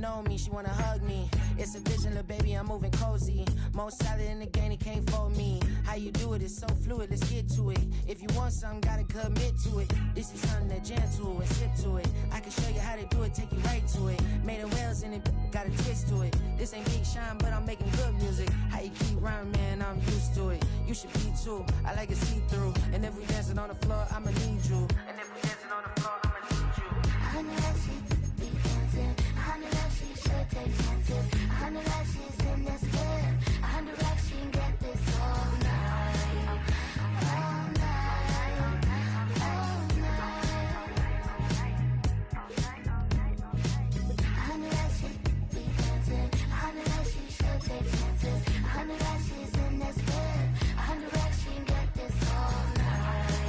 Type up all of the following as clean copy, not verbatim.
know me, she wanna hug me. It's a vision, little baby, I'm moving cozy. Most solid in the game, he can't fold me. How you do it, it's so fluid, let's get to it. If you want something, gotta commit to it. This is something that gentle and sit to it. I can show you how to do it, take you right to it. Made a wheels in it, got a twist to it. This ain't Big Shine, but I'm making good music. How you keep rhyming, man, I'm used to it. You should be too, I like it see-through. And if we dancing on the floor, I'ma need you. And if we dancing on the floor, I'ma need you. I know that she be dancing. I know that she should take chances. I know that she's in this bed. I know that she can get this all night. All night. All night. I know that she be dancing. I know that she should take chances. I know that she's in this bed. I know that she can get this all night.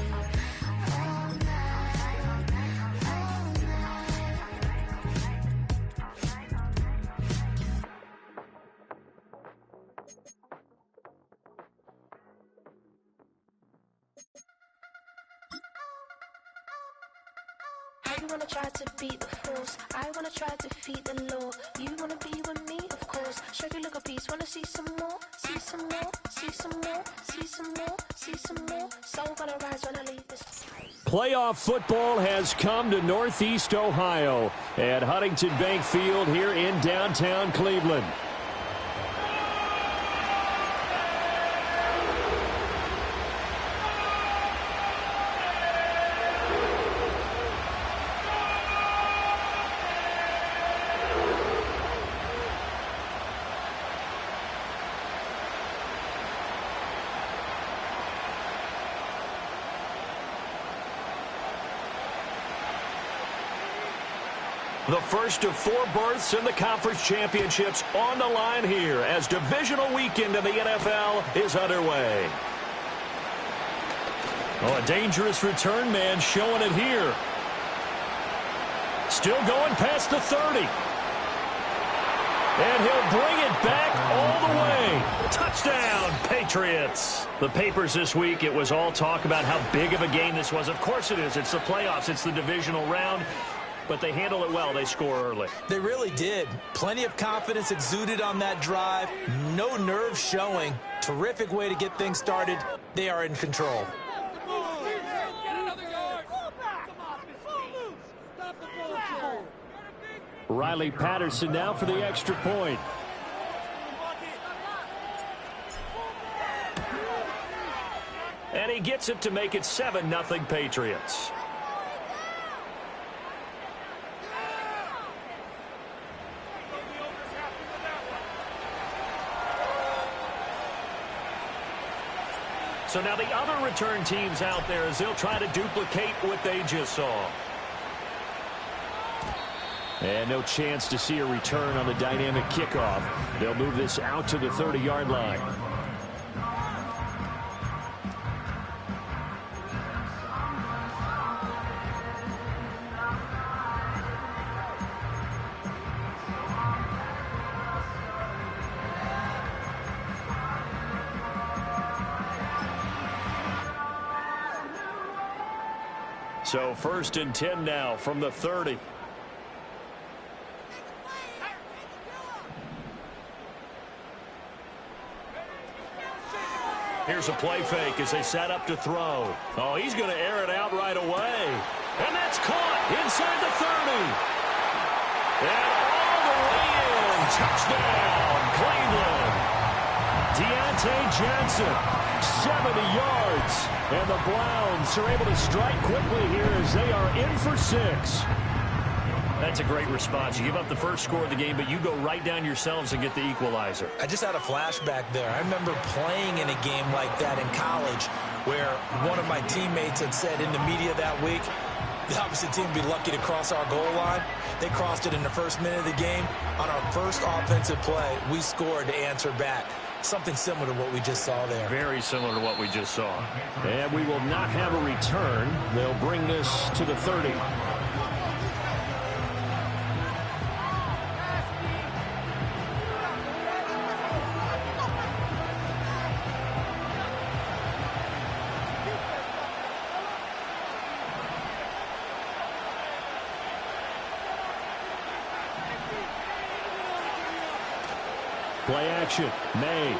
All night. All night. You wanna try to beat the force, I wanna try to defeat the law. You wanna be with me, of course. Show you look a piece, wanna see some more, see some more, see some more, see some more, see some more. So gonna rise when I leave this. Playoff football has come to Northeast Ohio at Huntington Bank Field here in downtown Cleveland. The first of 4 berths in the conference championships on the line here as divisional weekend in the NFL is underway. Oh, a dangerous return man showing it here. Still going past the 30. And he'll bring it back all the way. Touchdown, Patriots. The papers this week, it was all talk about how big of a game this was. Of course it is. It's the playoffs. It's the divisional round. But they handle it well. They score early. They really did. Plenty of confidence exuded on that drive. No nerve showing. Terrific way to get things started. They are in control. Riley Patterson now for the extra point. And he gets it to make it 7-0 Patriots. So now the other return teams out there as they'll try to duplicate what they just saw. And no chance to see a return on the dynamic kickoff. They'll move this out to the 30-yard line. So 1st and 10 now from the 30. Here's a play fake as they set up to throw. Oh, he's going to air it out right away. And that's caught inside the 30. And all the way in. Touchdown, Cleveland. Deontay Johnson, 70 yards. And the Browns are able to strike quickly here as they are in for 6. That's a great response. You give up the first score of the game, but you go right down yourselves and get the equalizer. I just had a flashback there. I remember playing in a game like that in college where one of my teammates had said in the media that week, the opposite team would be lucky to cross our goal line. They crossed it in the first minute of the game. On our first offensive play, we scored to answer back. Something similar to what we just saw there. Very similar to what we just saw. And we will not have a return. They'll bring this to the 30. Play action. May.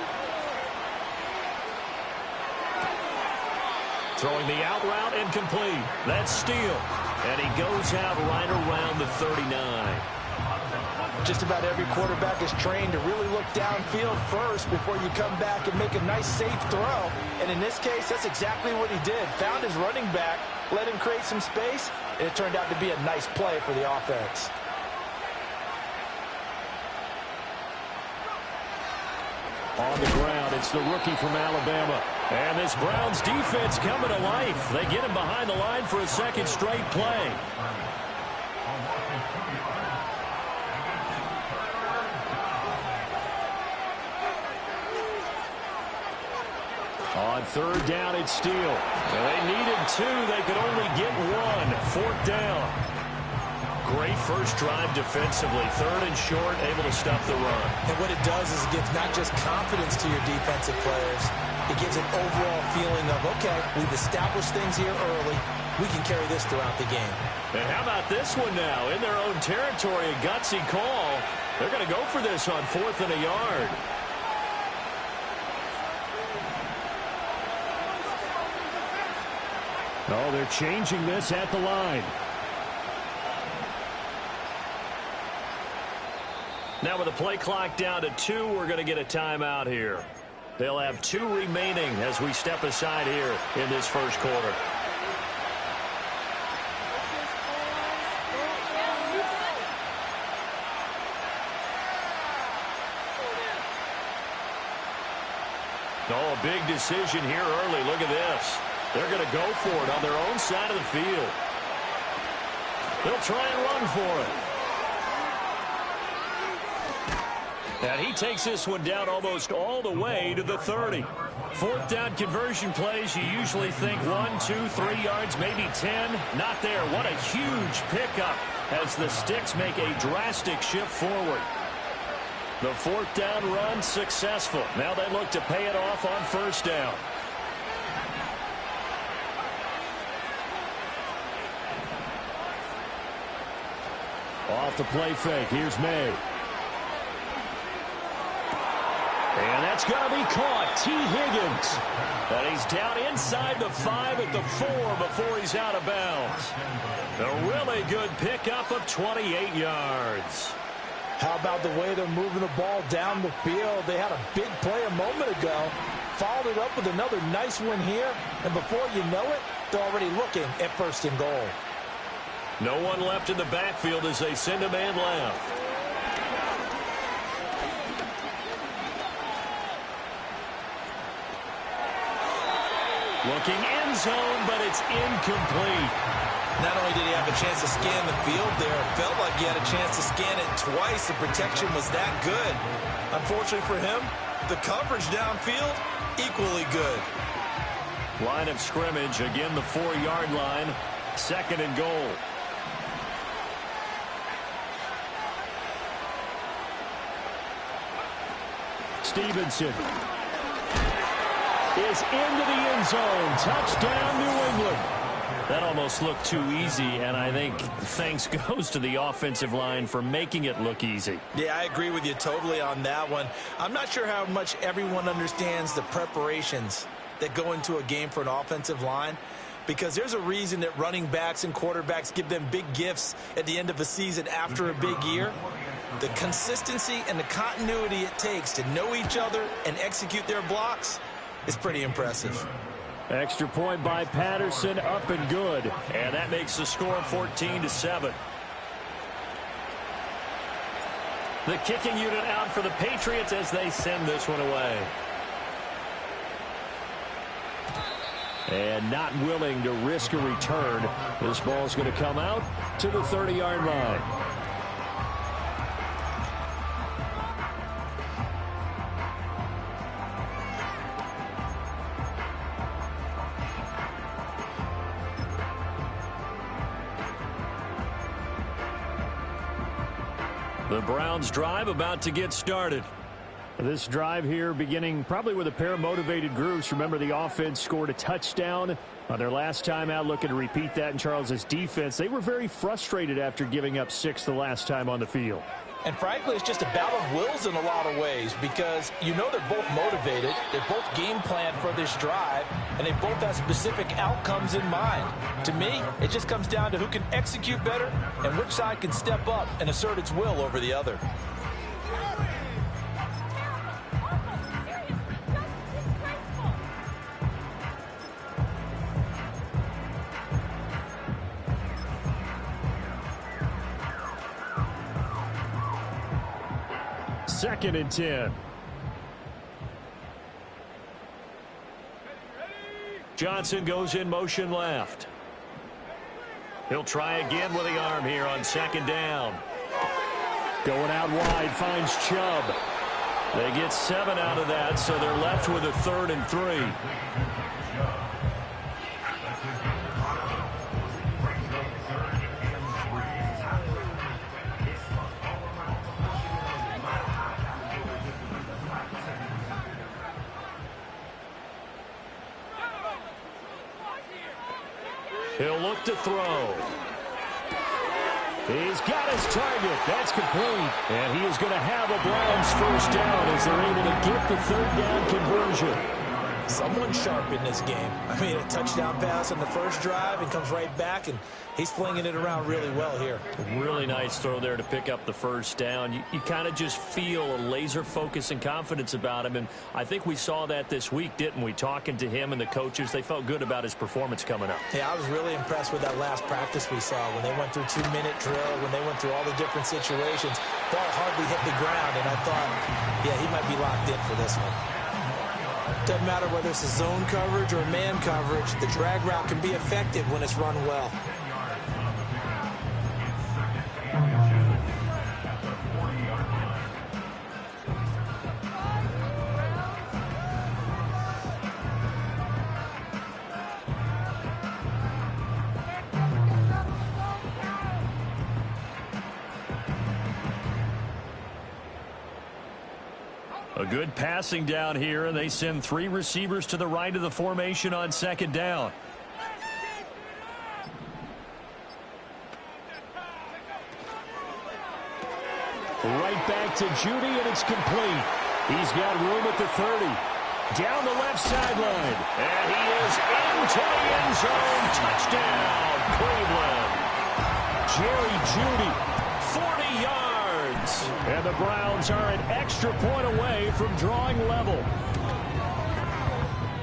Throwing the out route incomplete. That's Steele. And he goes out right around the 39. Just about every quarterback is trained to really look downfield first before you come back and make a nice, safe throw. And in this case, that's exactly what he did. Found his running back, let him create some space, and it turned out to be a nice play for the offense. On the ground, it's the rookie from Alabama. And this Browns defense coming to life. They get him behind the line for a second straight play. On third down, it's Steele. They needed two. They could only get one. Fourth down. Great first drive defensively. Third and short, able to stop the run. And what it does is it gives not just confidence to your defensive players, it gives an overall feeling of, okay, we've established things here early. We can carry this throughout the game. And how about this one now? In their own territory, a gutsy call. They're going to go for this on 4th and a yard. Oh, they're changing this at the line. Now with the play clock down to 2, we're going to get a timeout here. They'll have 2 remaining as we step aside here in this first quarter. Oh, a big decision here early. Look at this. They're going to go for it on their own side of the field. They'll try and run for it. And he takes this one down almost all the way to the 30. Fourth down conversion plays, you usually think 1, 2, 3 yards, maybe 10. Not there. What a huge pickup as the Sticks make a drastic shift forward. The fourth down run successful. Now they look to pay it off on first down. Off the play fake. Here's May. And that's going to be caught. T. Higgins. And he's down inside the 5 at the 4 before he's out of bounds. A really good pickup of 28 yards. How about the way they're moving the ball down the field? They had a big play a moment ago. Followed it up with another nice one here. And before you know it, they're already looking at 1st and goal. No one left in the backfield as they send a man left. Looking end zone, but it's incomplete. Not only did he have a chance to scan the field there, it felt like he had a chance to scan it twice. The protection was that good. Unfortunately for him, the coverage downfield, equally good. Line of scrimmage, again the 4-yard line. 2nd and goal. Stevenson is into the end zone. Touchdown, New England. That almost looked too easy, and I think thanks goes to the offensive line for making it look easy. Yeah, I agree with you totally on that one. I'm not sure how much everyone understands the preparations that go into a game for an offensive line, because there's a reason that running backs and quarterbacks give them big gifts at the end of a season after a big year. The consistency and the continuity it takes to know each other and execute their blocks is pretty impressive. Extra point by Patterson, up and good. And that makes the score 14-7. The kicking unit out for the Patriots as they send this one away. And not willing to risk a return. This ball's going to come out to the 30-yard line. The Browns drive about to get started. This drive here beginning probably with a pair of motivated groups. Remember, the offense scored a touchdown on their last time out, looking to repeat that in Charles's defense. They were very frustrated after giving up 6 the last time on the field. And frankly, it's just a battle of wills in a lot of ways because you know they're both motivated, they're both game planned for this drive, and they both have specific outcomes in mind. To me, it just comes down to who can execute better and which side can step up and assert its will over the other. Second and 10. Johnson goes in motion left. He'll try again with the arm here on second down. Going out wide, finds Chubb. They get 7 out of that, so they're left with a 3rd and 3. He'll look to throw. He's got his target. That's complete. And he is going to have a Browns first down as they're able to get the 3rd down conversion. Someone sharp in this game. I mean, a touchdown pass on the first drive and comes right back, and he's flinging it around really well here. Really nice throw there to pick up the first down. You kind of just feel a laser focus and confidence about him, and I think we saw that this week, didn't we? Talking to him and the coaches, they felt good about his performance coming up. Yeah, I was really impressed with that last practice we saw when they went through 2-minute drill, when they went through all the different situations. Ball hardly hit the ground, and I thought, yeah, he might be locked in for this one. Doesn't matter whether it's a zone coverage or man coverage, the drag route can be effective when it's run well. A good passing down here, and they send 3 receivers to the right of the formation on second down. Right back to Judy, and it's complete. He's got room at the 30. Down the left sideline. And he is into the end zone. Touchdown, Cleveland. Jerry Judy, 40 yards. And the Browns are an extra point away from drawing level.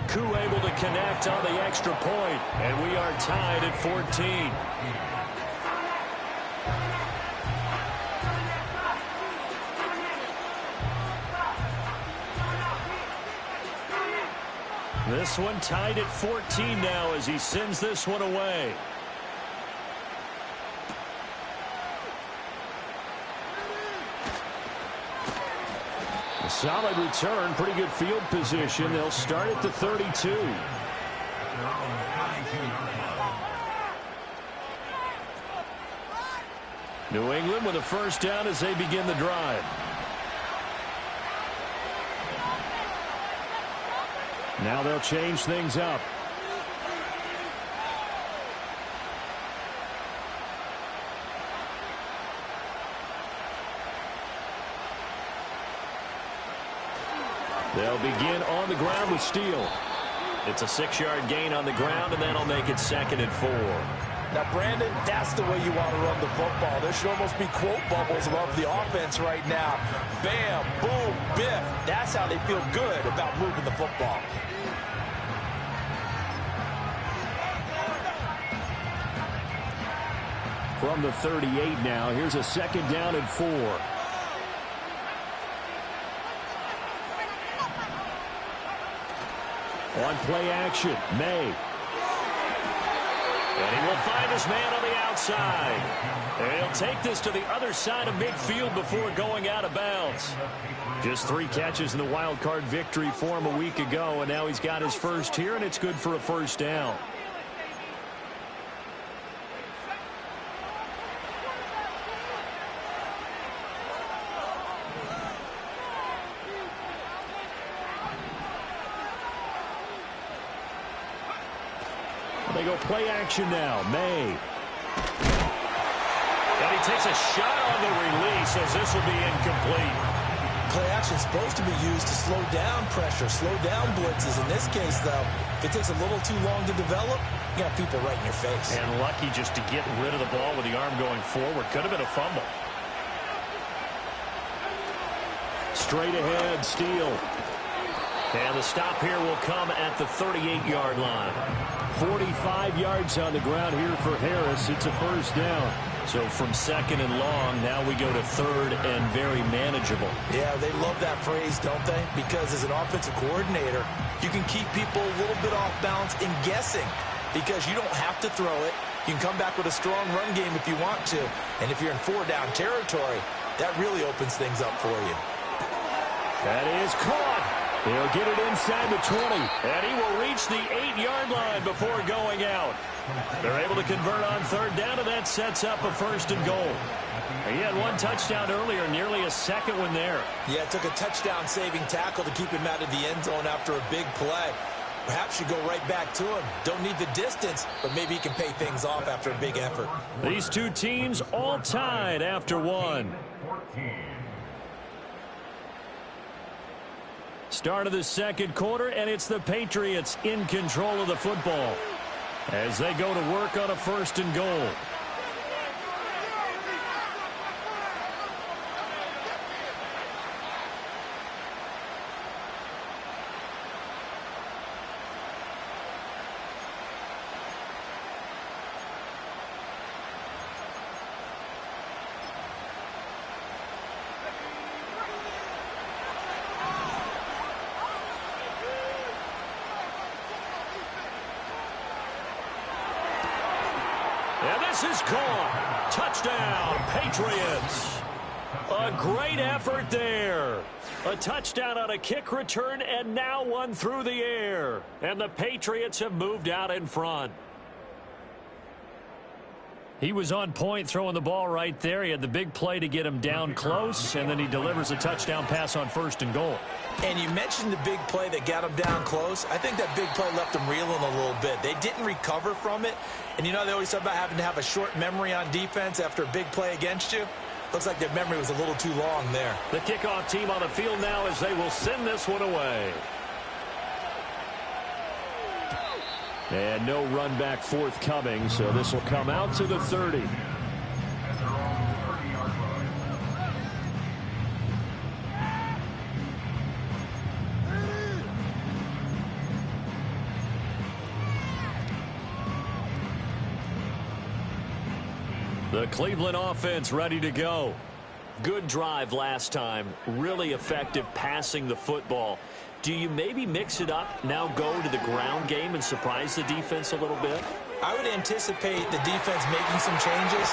Koo able to connect on the extra point, and we are tied at 14. This one tied at 14 now as he sends this one away. Solid return, pretty good field position. They'll start at the 32. New England with a first down as they begin the drive. Now they'll change things up. They'll begin on the ground with Steele. It's a 6-yard gain on the ground, and that'll make it 2nd and 4. Now, Brandon, that's the way you want to run the football. There should almost be quote bubbles above the offense right now. Bam, boom, biff. That's how they feel good about moving the football. From the 38 now, here's a 2nd down and 4. On play action, May. And he will find his man on the outside. And he'll take this to the other side of midfield before going out of bounds. Just 3 catches in the wild card victory for him a week ago, and now he's got his first here, and it's good for a first down. They go play action now. May. And he he takes a shot on the release as this will be incomplete. Play action is supposed to be used to slow down pressure, slow down blitzes. In this case, though, if it takes a little too long to develop, you got people right in your face. And lucky just to get rid of the ball with the arm going forward. Could have been a fumble. Straight ahead, Steele. And the stop here will come at the 38-yard line. 45 yards on the ground here for Harris. It's a first down. So from second and long, now we go to third and very manageable. Yeah, they love that phrase, don't they? Because as an offensive coordinator, you can keep people a little bit off balance in guessing because you don't have to throw it. You can come back with a strong run game if you want to. And if you're in four-down territory, that really opens things up for you. That is caught. He'll get it inside the 20, and he will reach the 8-yard line before going out. They're able to convert on third down, and that sets up a first and goal. He had one touchdown earlier, nearly a second one there. Yeah, it took a touchdown-saving tackle to keep him out of the end zone after a big play. Perhaps you go right back to him. Don't need the distance, but maybe he can pay things off after a big effort. These two teams all tied after one. Start of the second quarter, and it's the Patriots in control of the football as they go to work on a first and goal. And this is caught. Touchdown, Patriots. A great effort there. A touchdown on a kick return, and now one through the air. And the Patriots have moved out in front. He was on point throwing the ball right there. He had the big play to get him down close, and then he delivers a touchdown pass on first and goal. And you mentioned the big play that got him down close. I think that big play left him reeling a little bit. They didn't recover from it. And you know they always talk about having to have a short memory on defense after a big play against you. Looks like their memory was a little too long there. The kickoff team on the field now as they will send this one away. And no run back forthcoming, so this will come out to the 30. The Cleveland offense ready to go. Good drive last time. Really effective passing the football. Do you maybe mix it up, now go to the ground game and surprise the defense a little bit? I would anticipate the defense making some changes,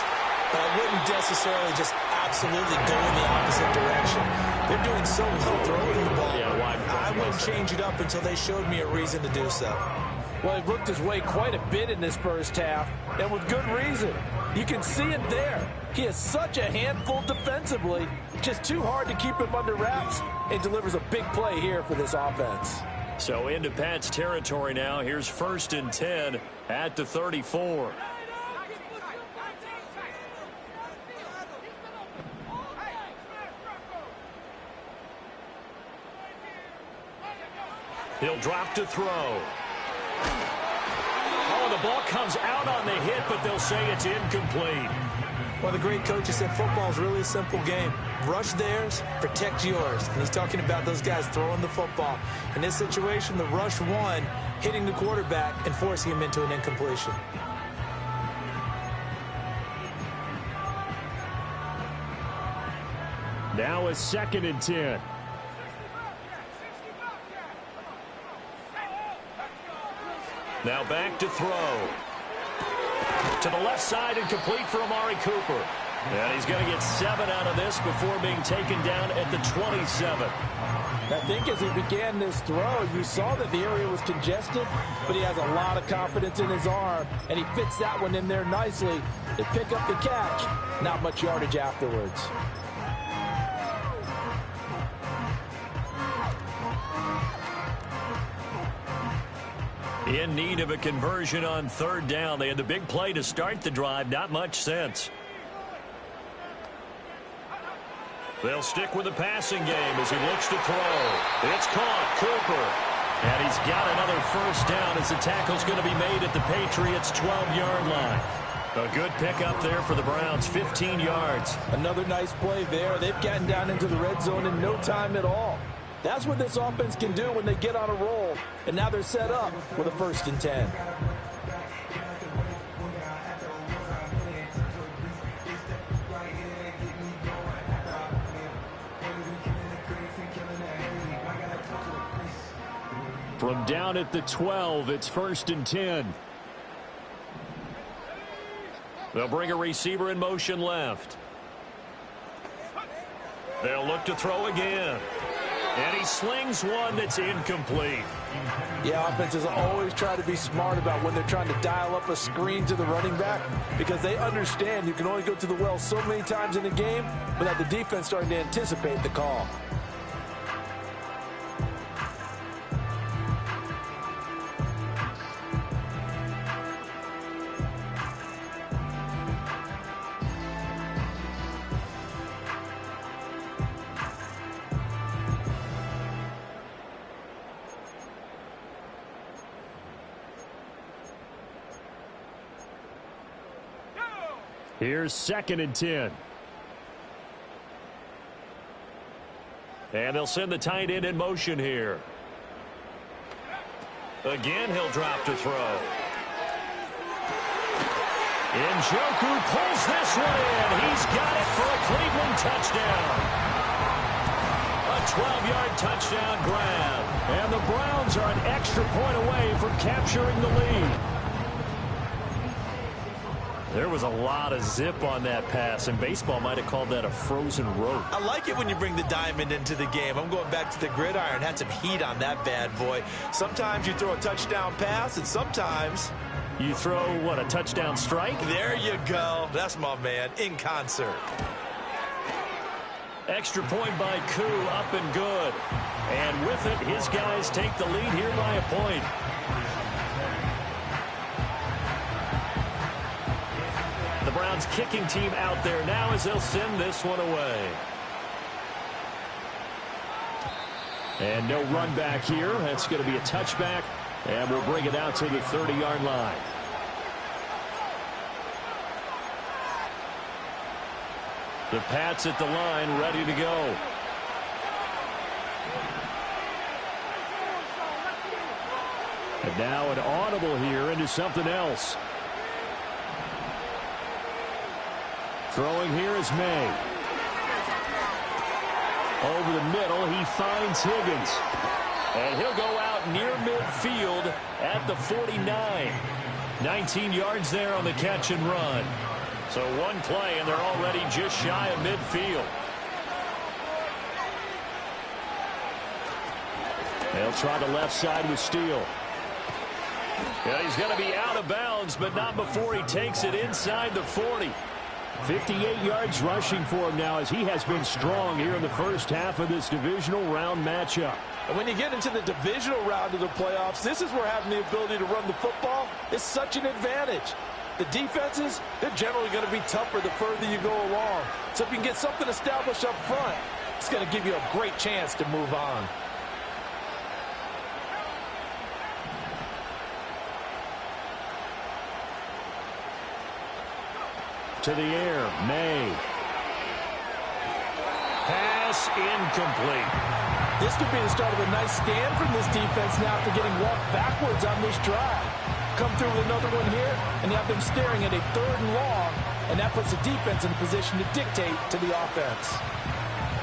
but I wouldn't necessarily just absolutely go in the opposite direction. They're doing so well throwing the ball. I wouldn't change it up until they showed me a reason to do so. Well, he worked his way quite a bit in this first half, and with good reason. You can see it there. He is such a handful defensively. Just too hard to keep him under wraps, and delivers a big play here for this offense. So into Pat's territory now. Here's first and 10 at the 34. He'll drop to throw. Oh, the ball comes out on the hit, but they'll say it's incomplete. Well, the great coach said football is really a simple game. Rush theirs, protect yours. And he's talking about those guys throwing the football. In this situation, the rush won, hitting the quarterback and forcing him into an incompletion. Now a second and 10. Now back to throw. To the left side and complete for Amari Cooper. And he's going to get 7 out of this before being taken down at the 27. I think as he began this throw, you saw that the area was congested, but he has a lot of confidence in his arm, and he fits that one in there nicely to pick up the catch. Not much yardage afterwards. In need of a conversion on third down. They had the big play to start the drive. Not much sense. They'll stick with the passing game as he looks to throw. It's caught. Cooper. And he's got another first down as the tackle's going to be made at the Patriots' 12-yard line. A good pickup there for the Browns, 15 yards. Another nice play there. They've gotten down into the red zone in no time at all. That's what this offense can do when they get on a roll. And now they're set up with a 1st and 10. From down at the 12, it's 1st and 10. They'll bring a receiver in motion left. They'll look to throw again. And he slings one that's incomplete. Yeah, offenses always try to be smart about when they're trying to dial up a screen to the running back because they understand you can only go to the well so many times in a game without the defense starting to anticipate the call. Here's 2nd and 10. And they'll send the tight end in motion here. Again, he'll drop to throw. Njoku pulls this one in. He's got it for a Cleveland touchdown. A 12-yard touchdown grab. And the Browns are an extra point away from capturing the lead. There was a lot of zip on that pass, and baseball might have called that a frozen rope. I like it when you bring the diamond into the game. I'm going back to the gridiron. Had some heat on that bad boy. Sometimes you throw a touchdown pass, and sometimes you throw, what, a touchdown strike? There you go. That's my man, in concert. Extra point by Koo, up and good. And with it, his guys take the lead here by a point. The Browns kicking team out there now as they'll send this one away. And no run back here. That's going to be a touchback. And we'll bring it out to the 30-yard line. The Pats at the line, ready to go. And now an audible here into something else. Throwing here is May. Over the middle, he finds Higgins. And he'll go out near midfield at the 49. 19 yards there on the catch and run. So one play, and they're already just shy of midfield. They'll try the left side with Steele. Yeah, he's going to be out of bounds, but not before he takes it inside the 40. 58 yards rushing for him now as he has been strong here in the first half of this divisional round matchup. And when you get into the divisional round of the playoffs, this is where having the ability to run the football is such an advantage. The defenses, they're generally going to be tougher the further you go along. So if you can get something established up front, it's going to give you a great chance to move on. To the air, May. Pass incomplete. This could be the start of a nice stand from this defense now after getting walked backwards on this drive. Come through with another one here, and you have them staring at a 3rd and long, and that puts the defense in a position to dictate to the offense.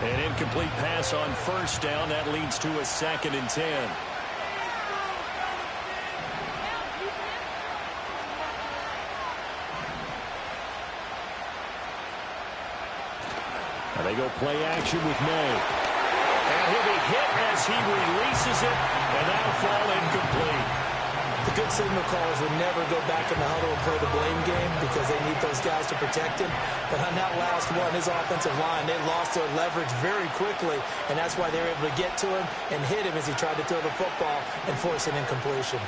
An incomplete pass on first down. That leads to a 2nd and 10. And they go play action with May. And he'll be hit as he releases it, and that'll fall incomplete. The good signal callers would never go back in the huddle and play the blame game because they need those guys to protect him. But on that last one, his offensive line, they lost their leverage very quickly, and that's why they were able to get to him and hit him as he tried to throw the football and force an incompletion.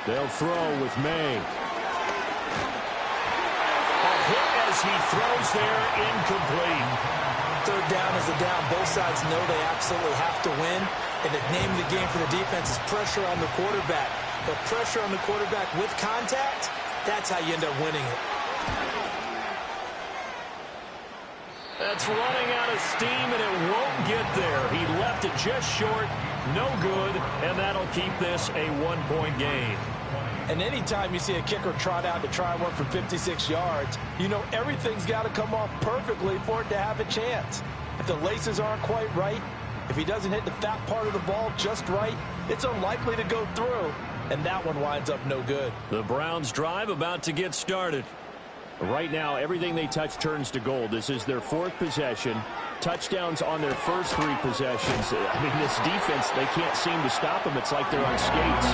They'll throw with May. A hit as he throws there, incomplete. Third down is the down. Both sides know they absolutely have to win. And the name of the game for the defense is pressure on the quarterback. But pressure on the quarterback with contact, that's how you end up winning it. That's running out of steam, and it won't get there. He left it just short, no good, and that'll keep this a one-point game. And anytime you see a kicker trot out to try one for 56 yards, you know everything's got to come off perfectly for it to have a chance. If the laces aren't quite right, if he doesn't hit the fat part of the ball just right, it's unlikely to go through, and that one winds up no good. The Browns' drive about to get started. Right now, everything they touch turns to gold. This is their fourth possession. Touchdowns on their first three possessions. I mean, this defense, they can't seem to stop them. It's like they're on skates.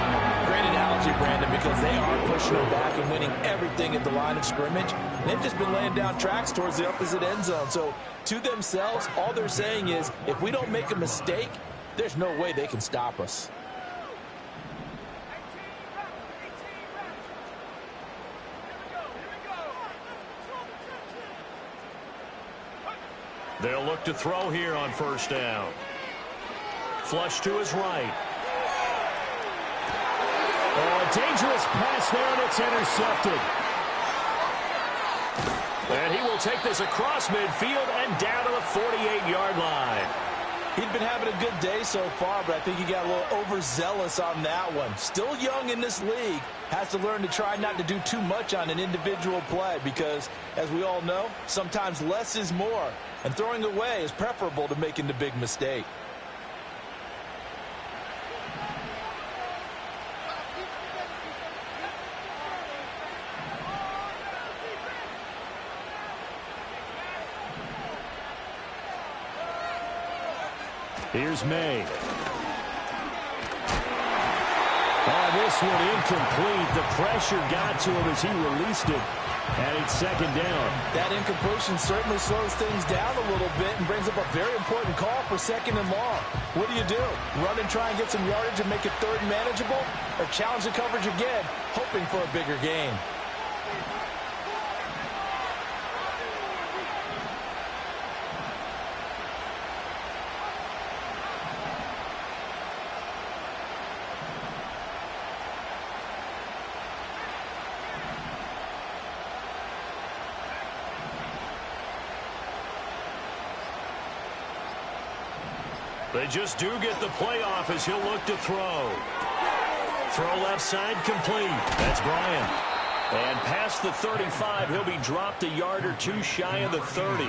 Great analogy, Brandon, because they are pushing them back and winning everything at the line of scrimmage. They've just been laying down tracks towards the opposite end zone. So, to themselves, all they're saying is, if we don't make a mistake, there's no way they can stop us. They'll look to throw here on first down. Flush to his right. Oh, a dangerous pass there, and it's intercepted. And he will take this across midfield and down to the 48-yard line. He'd been having a good day so far, but I think he got a little overzealous on that one. Still young in this league. Has to learn to try not to do too much on an individual play because, as we all know, sometimes less is more. And throwing away is preferable to making the big mistake. Here's May. Oh, this one incomplete. The pressure got to him as he released it. And it's second down. That incompletion certainly slows things down a little bit and brings up a very important call for second and long. What do? Run and try and get some yardage and make it third and manageable? Or challenge the coverage again, hoping for a bigger gain? They just do get the playoff as he'll look to throw. Throw left side complete. That's Bryant. And past the 35, he'll be dropped a yard or two shy of the 30.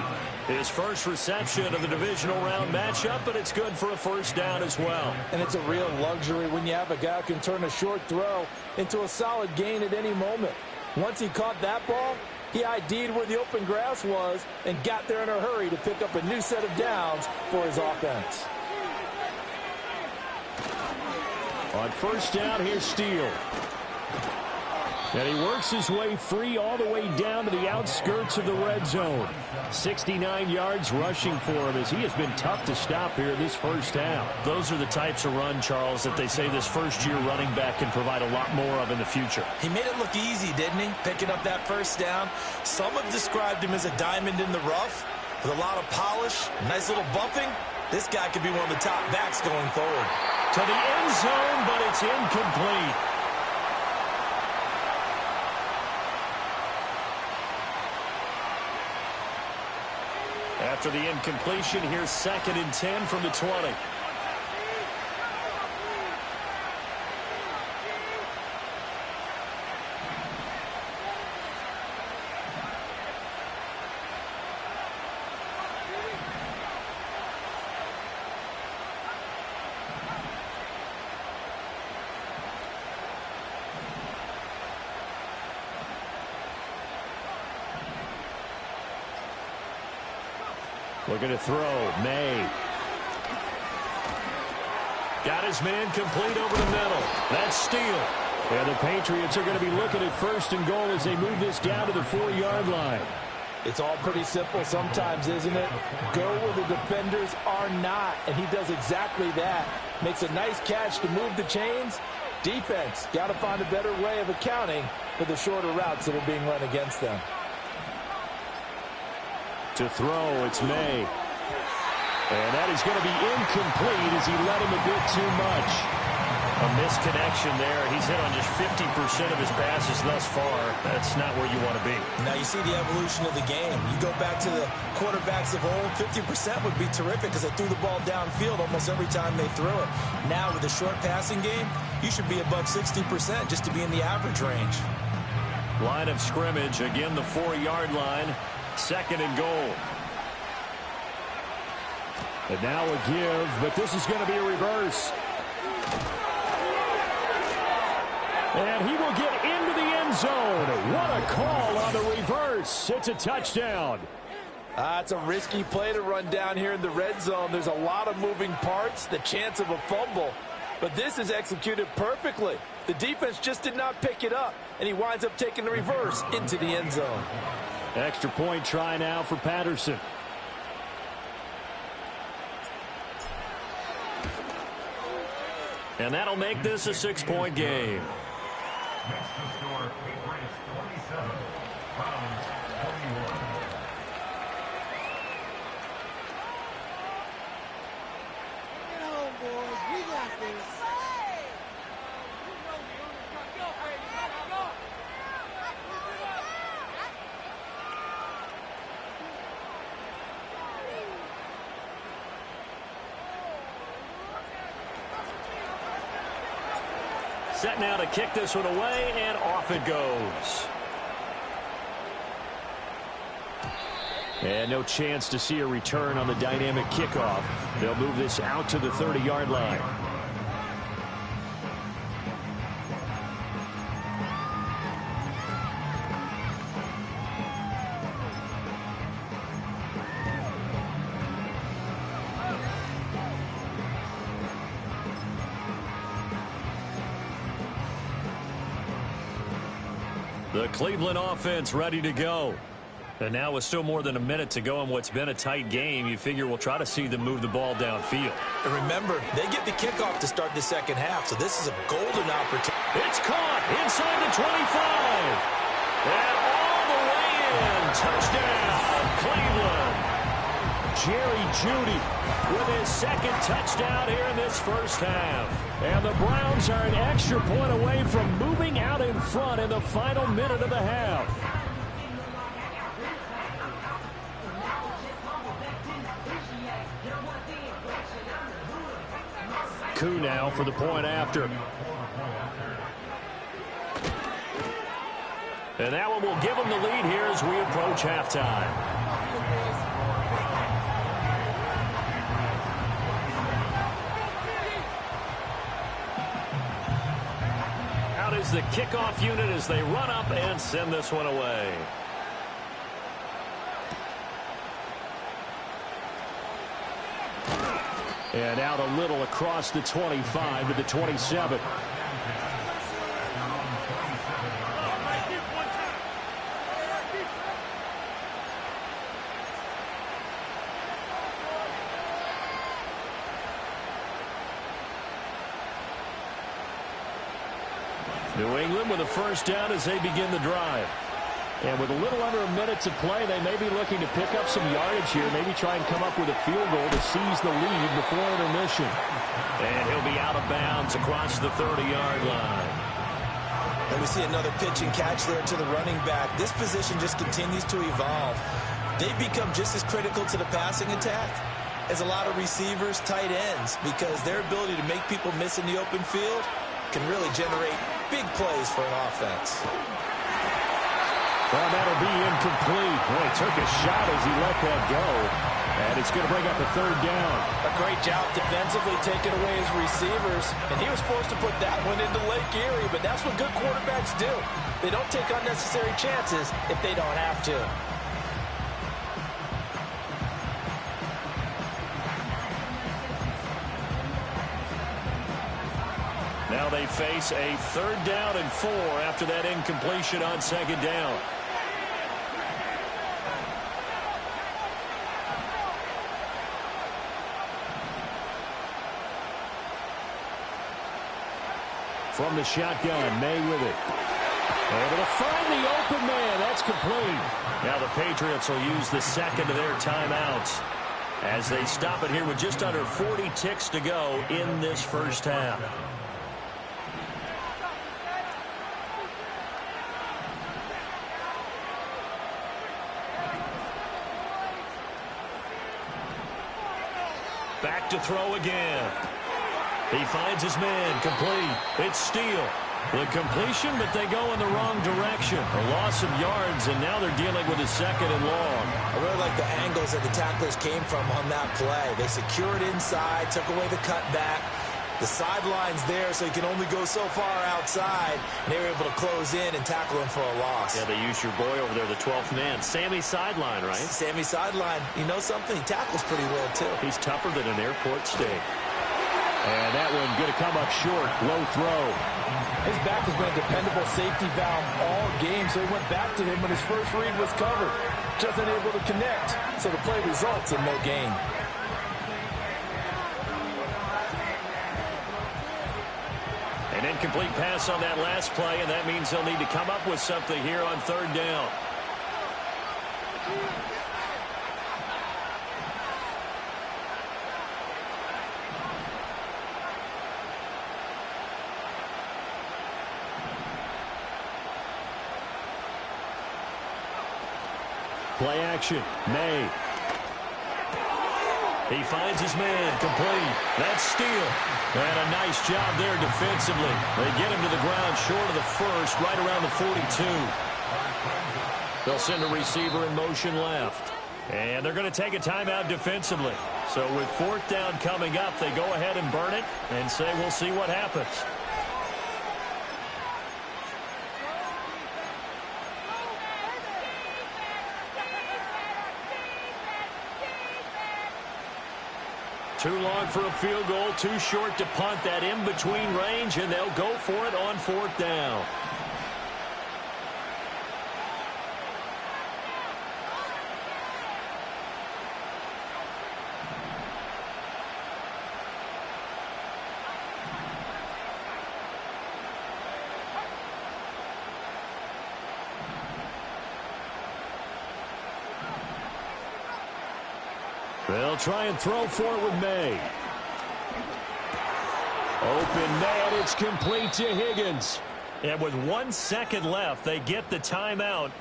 His first reception of the divisional round matchup, but it's good for a first down as well. And it's a real luxury when you have a guy who can turn a short throw into a solid gain at any moment. Once he caught that ball, he ID'd where the open grass was and got there in a hurry to pick up a new set of downs for his offense. On first down, here's Steele. And he works his way free all the way down to the outskirts of the red zone. 69 yards rushing for him as he has been tough to stop here this first half. Those are the types of run, Charles, that they say this first-year running back can provide a lot more of in the future. He made it look easy, didn't he? Picking up that first down. Some have described him as a diamond in the rough with a lot of polish, nice little bumping. This guy could be one of the top backs going forward. To the end zone, but it's incomplete. After the incompletion, here's 2nd and 10 from the 20. Looking to throw. May. Got his man complete over the middle. That's Steele. And the Patriots are going to be looking at 1st and goal as they move this down to the 4-yard line. It's all pretty simple sometimes, isn't it? Go where the defenders are not, and he does exactly that. Makes a nice catch to move the chains, Defense, got to find a better way of accounting for the shorter routes that are being run against them. To throw, it's May. And that is going to be incomplete as he led him a bit too much. A misconnection there. He's hit on just 50% of his passes thus far. That's not where you want to be. Now you see the evolution of the game. You go back to the quarterbacks of old, 50% would be terrific because they threw the ball downfield almost every time they threw it. Now with a short passing game, you should be above 60% just to be in the average range. Line of scrimmage, again the 4-yard line. 2nd and goal. And now a give, but this is going to be a reverse. And he will get into the end zone. What a call on the reverse. It's a touchdown. It's a risky play to run down here in the red zone. There's a lot of moving parts, the chance of a fumble. But this is executed perfectly. The defense just did not pick it up, and he winds up taking the reverse into the end zone. Extra point try now for Patterson. And that'll make this a 6-point game. Set now to kick this one away, and off it goes. And no chance to see a return on the dynamic kickoff. They'll move this out to the 30-yard line. The Cleveland offense ready to go. And now with still more than a minute to go in what's been a tight game, you figure we'll try to see them move the ball downfield. And remember, they get the kickoff to start the second half, so this is a golden opportunity. It's caught inside the 25. And all the way in. Touchdown, Cleveland. Jerry Jeudy with his 2nd touchdown here in this first half. And the Browns are an extra point away from moving out in front in the final minute of the half. Koo now for the point after. And that one will give them the lead here as we approach halftime. Is the kickoff unit as they run up and send this one away. And out a little across the 25 to the 27. New England with a first down as they begin the drive. And with a little under a minute to play, they may be looking to pick up some yardage here, maybe try and come up with a field goal to seize the lead before intermission. And he'll be out of bounds across the 30-yard line. And we see another pitch and catch there to the running back. This position just continues to evolve. They become just as critical to the passing attack as a lot of receivers, tight ends, because their ability to make people miss in the open field can really generate big plays for an offense. Well, that'll be incomplete. Boy, took a shot as he let that go. And it's going to bring up a 3rd down. A great job defensively taking away his receivers. And he was forced to put that one into Lake Erie, but that's what good quarterbacks do. They don't take unnecessary chances if they don't have to. Now they face a 3rd down and 4 after that incompletion on 2nd down. From the shotgun, May with it. Able to find the open man. That's complete. Now the Patriots will use the second of their timeouts as they stop it here with just under 40 ticks to go in this first half. Back to throw again. He finds his man, complete. It's Steele. The completion, but they go in the wrong direction. A loss of yards, and now they're dealing with a second and long. I really like the angles that the tacklers came from on that play. They secured inside, took away the cutback. The sideline's there, so he can only go so far outside. And they were able to close in and tackle him for a loss. Yeah, they used your boy over there, the 12th man. Sammy Sideline, right? Sammy Sideline. You know something? He tackles pretty well, too. He's tougher than an airport steak. And that one going to come up short. Low throw. His back has been a dependable safety valve all game, so he went back to him when his first read was covered. Just unable to connect, so the play results in no gain. An incomplete pass on that last play, and that means they'll need to come up with something here on third down. Play action. May. He finds his man, complete. That's Steele. And a nice job there defensively. They get him to the ground short of the first, right around the 42. They'll send a receiver in motion left. And they're going to take a timeout defensively. So with fourth down coming up, they go ahead and burn it and say we'll see what happens. Too long for a field goal, too short to punt. That in-between range, and they'll go for it on fourth down. They'll try and throw for it with May. Open man, it's complete to Higgins. And with 1 second left, they get the timeout,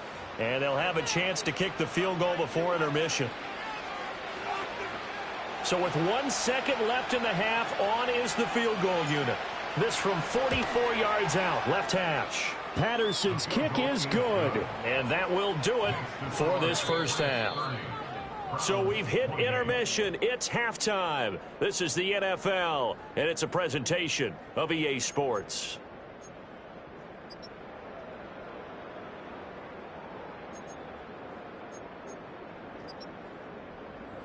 and they'll have a chance to kick the field goal before intermission. So with 1 second left in the half, on is the field goal unit. This from 44 yards out, left hash. Patterson's kick is good, and that will do it for this first half. So we've hit intermission. It's halftime. This is the NFL, and it's a presentation of EA Sports.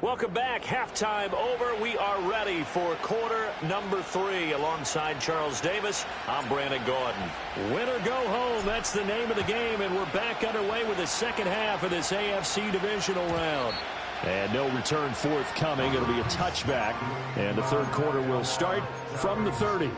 Welcome back. Halftime over. We are ready for quarter number 3. Alongside Charles Davis, I'm Brandon Gaudin. Win or go home, that's the name of the game, and we're back underway with the second half of this AFC divisional round. And no return forthcoming. It'll be a touchback. And the third quarter will start from the 30.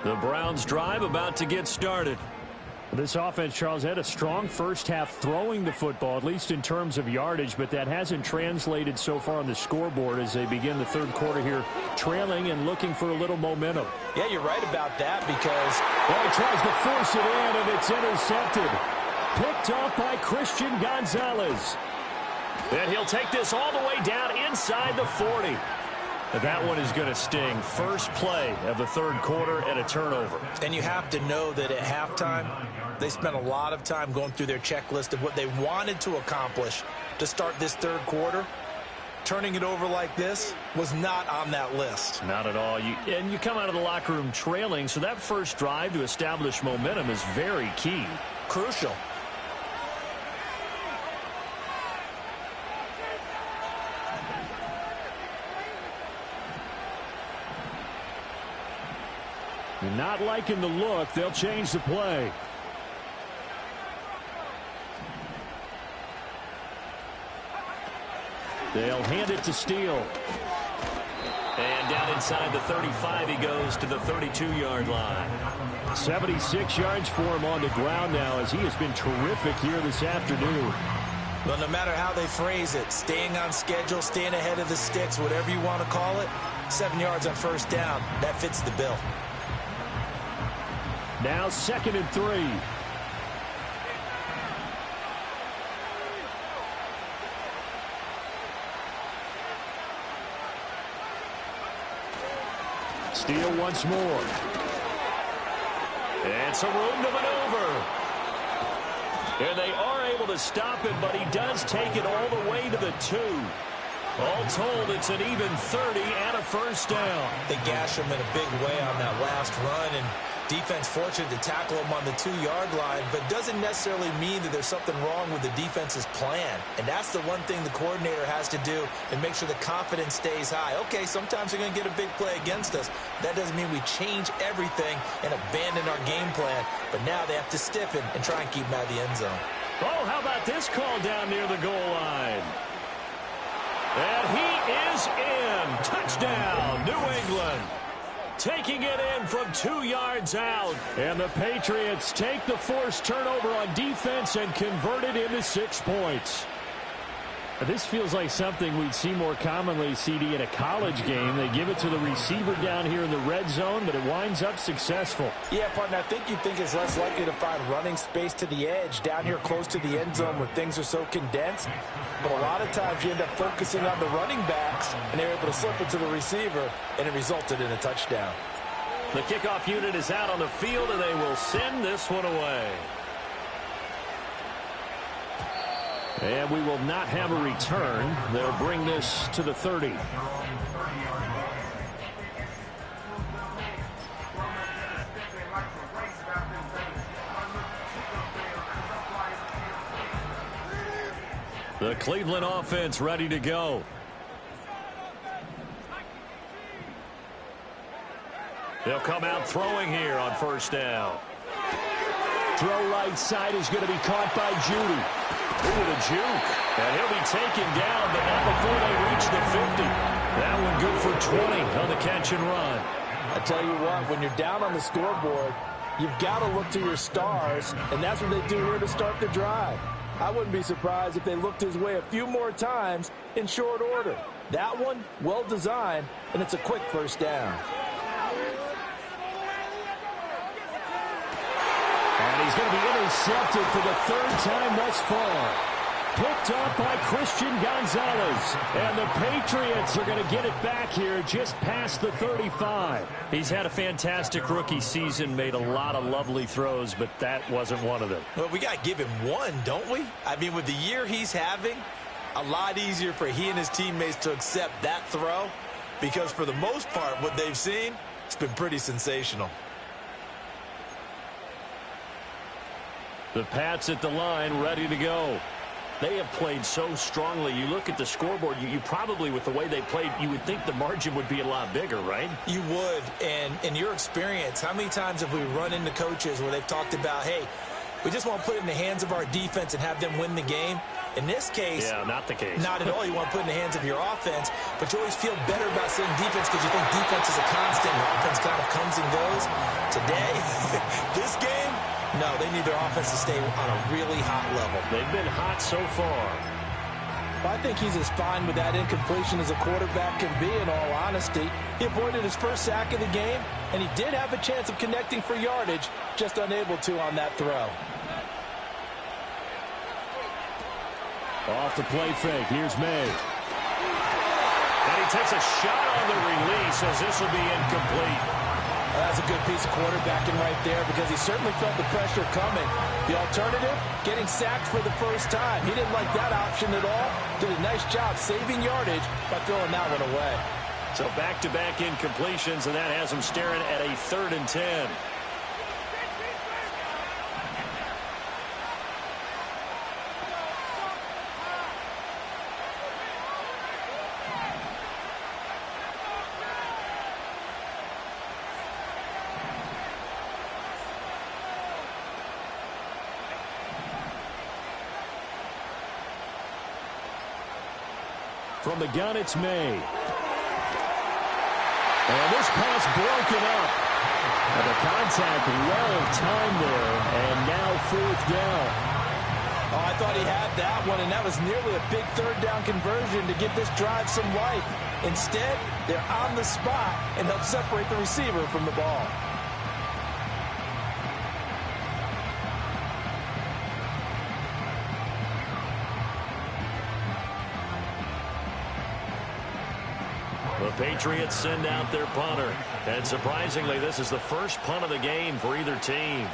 The Browns drive about to get started. This offense, Charles, had a strong first half throwing the football, at least in terms of yardage, but that hasn't translated so far on the scoreboard as they begin the third quarter here, trailing and looking for a little momentum. Yeah, you're right about that because... Well, he tries to force it in, and it's intercepted. Picked off by Christian Gonzalez. And he'll take this all the way down inside the 40. That one is going to sting. First play of the third quarter and a turnover. And you have to know that at halftime, they spent a lot of time going through their checklist of what they wanted to accomplish to start this third quarter. Turning it over like this was not on that list. Not at all. And you come out of the locker room trailing, so that first drive to establish momentum is very key. Crucial. You're not liking the look. They'll change the play. They'll hand it to Steele. And down inside the 35, he goes to the 32-yard line. 76 yards for him on the ground now, as he has been terrific here this afternoon. Well, no matter how they phrase it, staying on schedule, staying ahead of the sticks, whatever you want to call it, 7 yards on first down, that fits the bill. Now 2nd and 3. Steele once more. And some room to maneuver. And they are able to stop it, but he does take it all the way to the 2. All told, it's an even 30 and a first down. They gash him in a big way on that last run, and defense fortunate to tackle him on the 2-yard line, but doesn't necessarily mean that there's something wrong with the defense's plan. And that's the one thing the coordinator has to do and make sure the confidence stays high. Okay, sometimes they're going to get a big play against us. That doesn't mean we change everything and abandon our game plan, but now they have to stiffen and try and keep him out of the end zone. Oh, how about this call down near the goal line? And he is in. Touchdown, New England. Taking it in from 2 yards out. And the Patriots take the forced turnover on defense and convert it into 6 points. This feels like something we'd see more commonly, CD, in a college game. They give it to the receiver down here in the red zone, but it winds up successful. Yeah, partner, I think you'd think it's less likely to find running space to the edge down here close to the end zone where things are so condensed. But a lot of times you end up focusing on the running backs, and they're able to slip it to the receiver, and it resulted in a touchdown. The kickoff unit is out on the field, and they will send this one away. And we will not have a return. They'll bring this to the 30. The Cleveland offense ready to go. They'll come out throwing here on first down. Throw right side is going to be caught by Judy. Ooh, the juke. And he'll be taken down, but not before they reach the 50. That one good for 20 on the catch and run. I tell you what, when you're down on the scoreboard, you've got to look to your stars, and that's what they do here to start the drive. I wouldn't be surprised if they looked his way a few more times in short order. That one, well designed, and it's a quick first down. And he's going to be intercepted for the 3rd time thus far. Picked up by Christian Gonzalez. And the Patriots are going to get it back here just past the 35. He's had a fantastic rookie season, made a lot of lovely throws, but that wasn't one of them. Well, we got to give him one, don't we? I mean, with the year he's having, a lot easier for he and his teammates to accept that throw, because for the most part, what they've seen, it's been pretty sensational. The Pats at the line, ready to go. They have played so strongly. You look at the scoreboard, you probably, with the way they played, you would think the margin would be a lot bigger, right? You would. And in your experience, how many times have we run into coaches where they've talked about, hey, we just want to put it in the hands of our defense and have them win the game? In this case, yeah, not the case. Not at all. You want to put it in the hands of your offense, but you always feel better about saying defense because you think defense is a constant and offense kind of comes and goes. Today, this game, no, they need their offense to stay on a really hot level. They've been hot so far. I think he's as fine with that incompletion as a quarterback can be, in all honesty. He avoided his first sack of the game, and he did have a chance of connecting for yardage, just unable to on that throw. Off the play fake. Here's May. And he takes a shot on the release as this will be incomplete. That's a good piece of quarterbacking right there because he certainly felt the pressure coming. The alternative, getting sacked for the first time. He didn't like that option at all. Did a nice job saving yardage by throwing that one away. So back-to-back incompletions, and that has him staring at a 3rd and 10. From the gun, it's May. And this pass broken up. And the contact well-timed there, and now 4th down. Oh, I thought he had that one, and that was nearly a big 3rd down conversion to give this drive some life. Instead, they're on the spot and help separate the receiver from the ball. The Patriots send out their punter. And surprisingly, this is the first punt of the game for either team.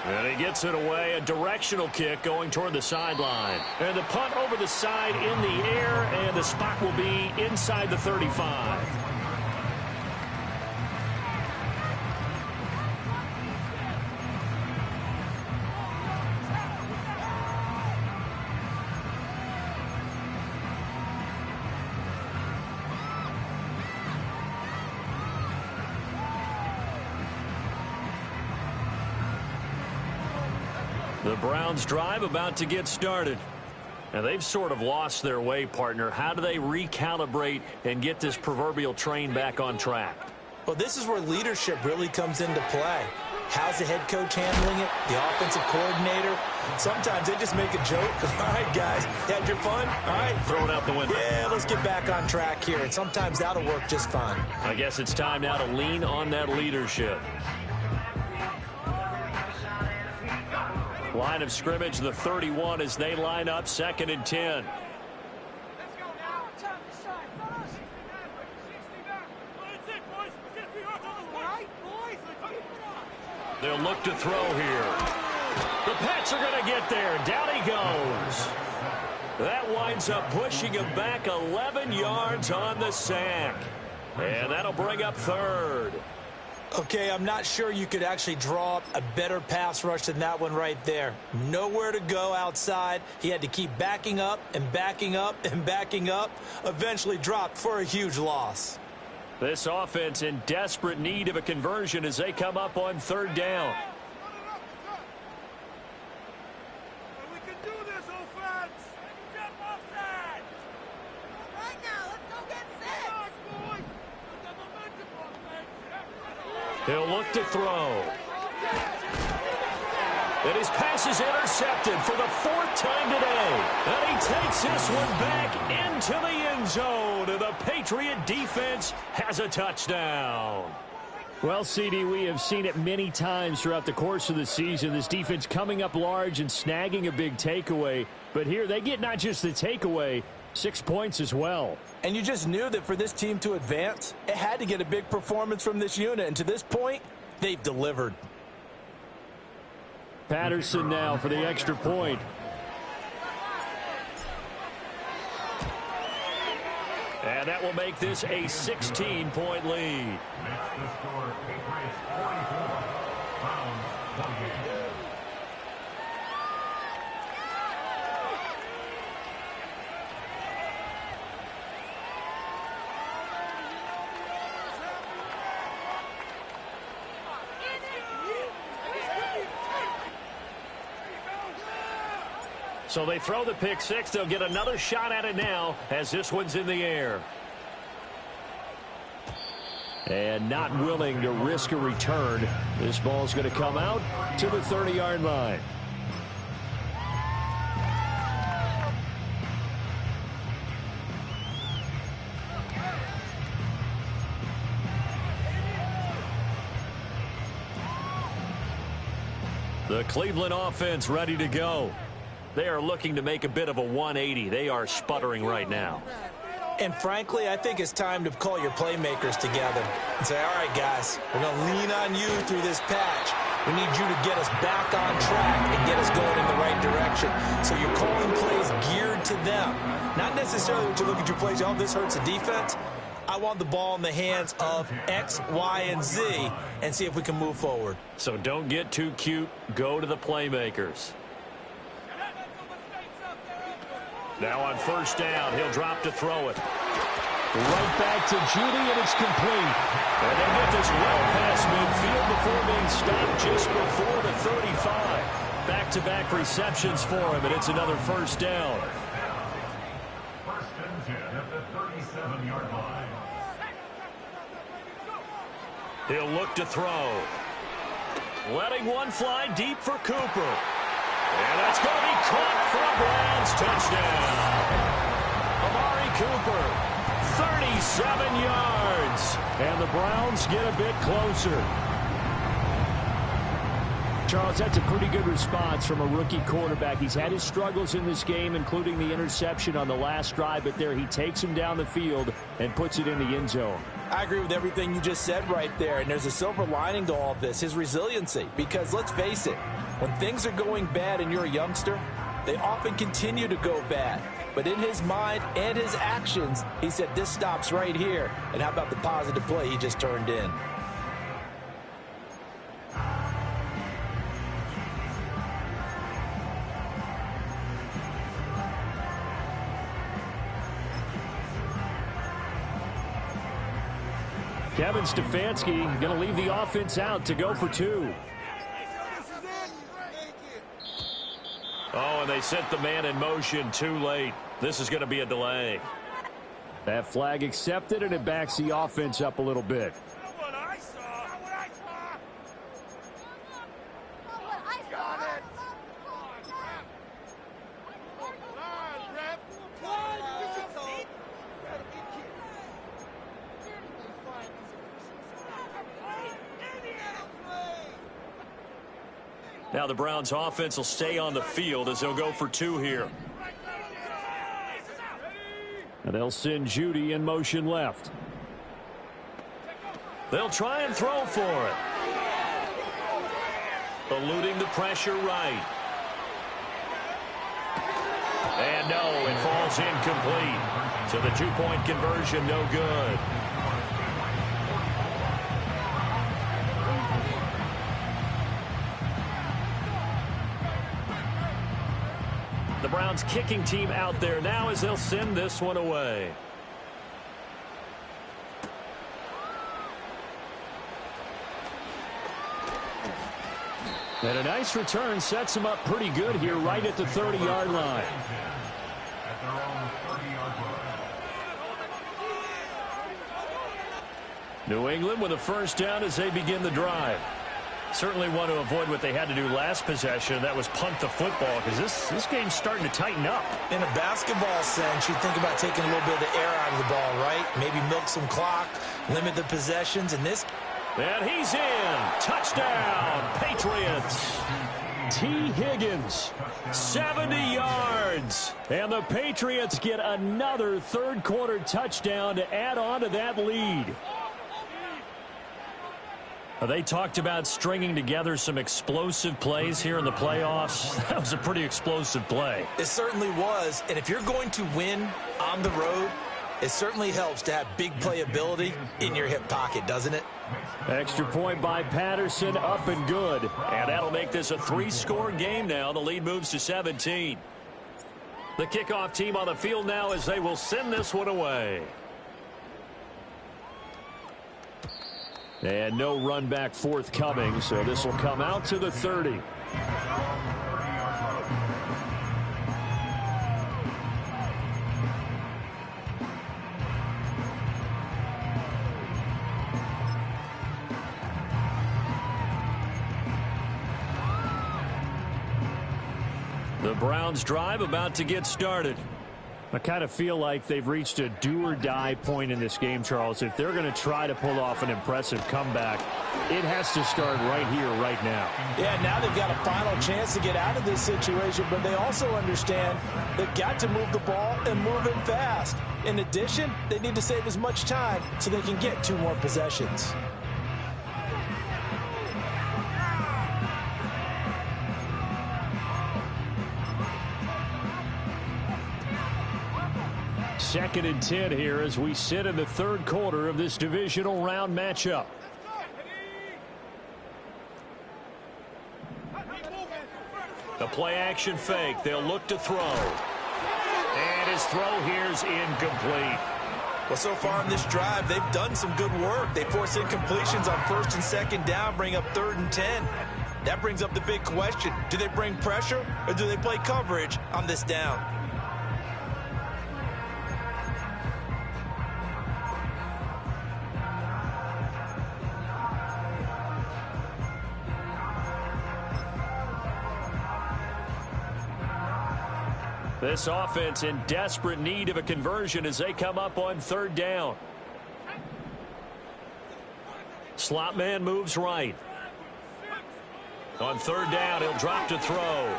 And he gets it away, a directional kick going toward the sideline. And the punt over the side in the air, and the spot will be inside the 35. The Browns drive about to get started. And they've sort of lost their way, partner. How do they recalibrate and get this proverbial train back on track? Well, this is where leadership really comes into play. How's the head coach handling it? The offensive coordinator? Sometimes they just make a joke. All right, guys, had your fun? All right. Throw it out the window. Yeah, let's get back on track here. And sometimes that'll work just fine. I guess it's time now to lean on that leadership. Line of scrimmage, the 31 as they line up, 2nd and 10. They'll look to throw here. The Pats are going to get there. Down he goes. That winds up pushing him back 11 yards on the sack. And that'll bring up 3rd. Okay, I'm not sure you could actually draw up a better pass rush than that one right there. Nowhere to go outside. He had to keep backing up and backing up and backing up. Eventually dropped for a huge loss. This offense in desperate need of a conversion as they come up on 3rd down. We can do this, offense. Jump offside. Right now, let's go get 6. He'll look to throw. And his pass is intercepted for the 4th time today. And he takes this one back into the end zone. And the Patriot defense has a touchdown. Well, CD, we have seen it many times throughout the course of the season. This defense coming up large and snagging a big takeaway. But here they get not just the takeaway, 6 points as well. And you just knew that for this team to advance, it had to get a big performance from this unit. And to this point, they've delivered. Patterson now for the extra point. And that will make this a 16-point lead. So they throw the pick 6. They'll get another shot at it now as this one's in the air. And not willing to risk a return. This ball's going to come out to the 30-yard line. The Cleveland offense ready to go. They are looking to make a bit of a 180. They are sputtering right now. And frankly, I think it's time to call your playmakers together and say, all right, guys, we're going to lean on you through this patch. We need you to get us back on track and get us going in the right direction. So you're calling plays geared to them. Not necessarily what you look at your plays, oh, this hurts the defense. I want the ball in the hands of X, Y, and Z and see if we can move forward. So don't get too cute. Go to the playmakers. Now on 1st down, he'll drop to throw it. Right back to Judy, and it's complete. And they get this well past midfield before being stopped just before the 35. Back-to-back receptions for him, and it's another 1st down. 27-yard line. He'll look to throw. Letting one fly deep for Cooper. And that's going to be caught for a Browns touchdown. Amari Cooper, 37 yards. And the Browns get a bit closer. Charles, that's a pretty good response from a rookie quarterback. He's had his struggles in this game, including the interception on the last drive, but there he takes him down the field and puts it in the end zone. I agree with everything you just said right there, and there's a silver lining to all of this, his resiliency. Because let's face it, when things are going bad and you're a youngster, they often continue to go bad. But in his mind and his actions, he said, this stops right here. And how about the positive play he just turned in? Kevin Stefanski going to leave the offense out to go for two. Oh, and they set the man in motion too late. This is going to be a delay. That flag accepted, and it backs the offense up a little bit. Now the Browns offense will stay on the field as they'll go for two here. And they'll send Judy in motion left. They'll try and throw for it. Eluding the pressure right. And no, it falls incomplete. So the two-point conversion no good. The Browns kicking team out there now as they'll send this one away. And a nice return sets him up pretty good here right at the 30-yard line. At their own 30-yard line. New England with a first down as they begin the drive. Certainly want to avoid what they had to do last possession. That was punt the football, because this game's starting to tighten up. In a basketball sense, you think about taking a little bit of the air out of the ball, right? Maybe milk some clock, limit the possessions. And this. And he's in. Touchdown, Patriots. T. Higgins, 70 yards. And the Patriots get another third-quarter touchdown to add on to that lead. They talked about stringing together some explosive plays here in the playoffs. That was a pretty explosive play. It certainly was. And if you're going to win on the road, it certainly helps to have big playability in your hip pocket, doesn't it? Extra point by Patterson, up and good. And that'll make this a three-score game now. The lead moves to 17. The kickoff team on the field now as they will send this one away. And no run back forthcoming, so this will come out to the 30. The Browns drive about to get started. I kind of feel like they've reached a do-or-die point in this game, Charles. If they're going to try to pull off an impressive comeback, it has to start right here, right now. Yeah, now they've got a final chance to get out of this situation, but they also understand they've got to move the ball and move it fast. In addition, they need to save as much time so they can get two more possessions. Second and 10 here as we sit in the third quarter of this divisional round matchup. The play-action fake. They'll look to throw. And his throw here is incomplete. Well, so far in this drive, they've done some good work. They force incompletions on first and second down, bring up 3rd and 10. That brings up the big question. Do they bring pressure or do they play coverage on this down? This offense in desperate need of a conversion as they come up on third down. Slot man moves right. On third down, he'll drop to throw.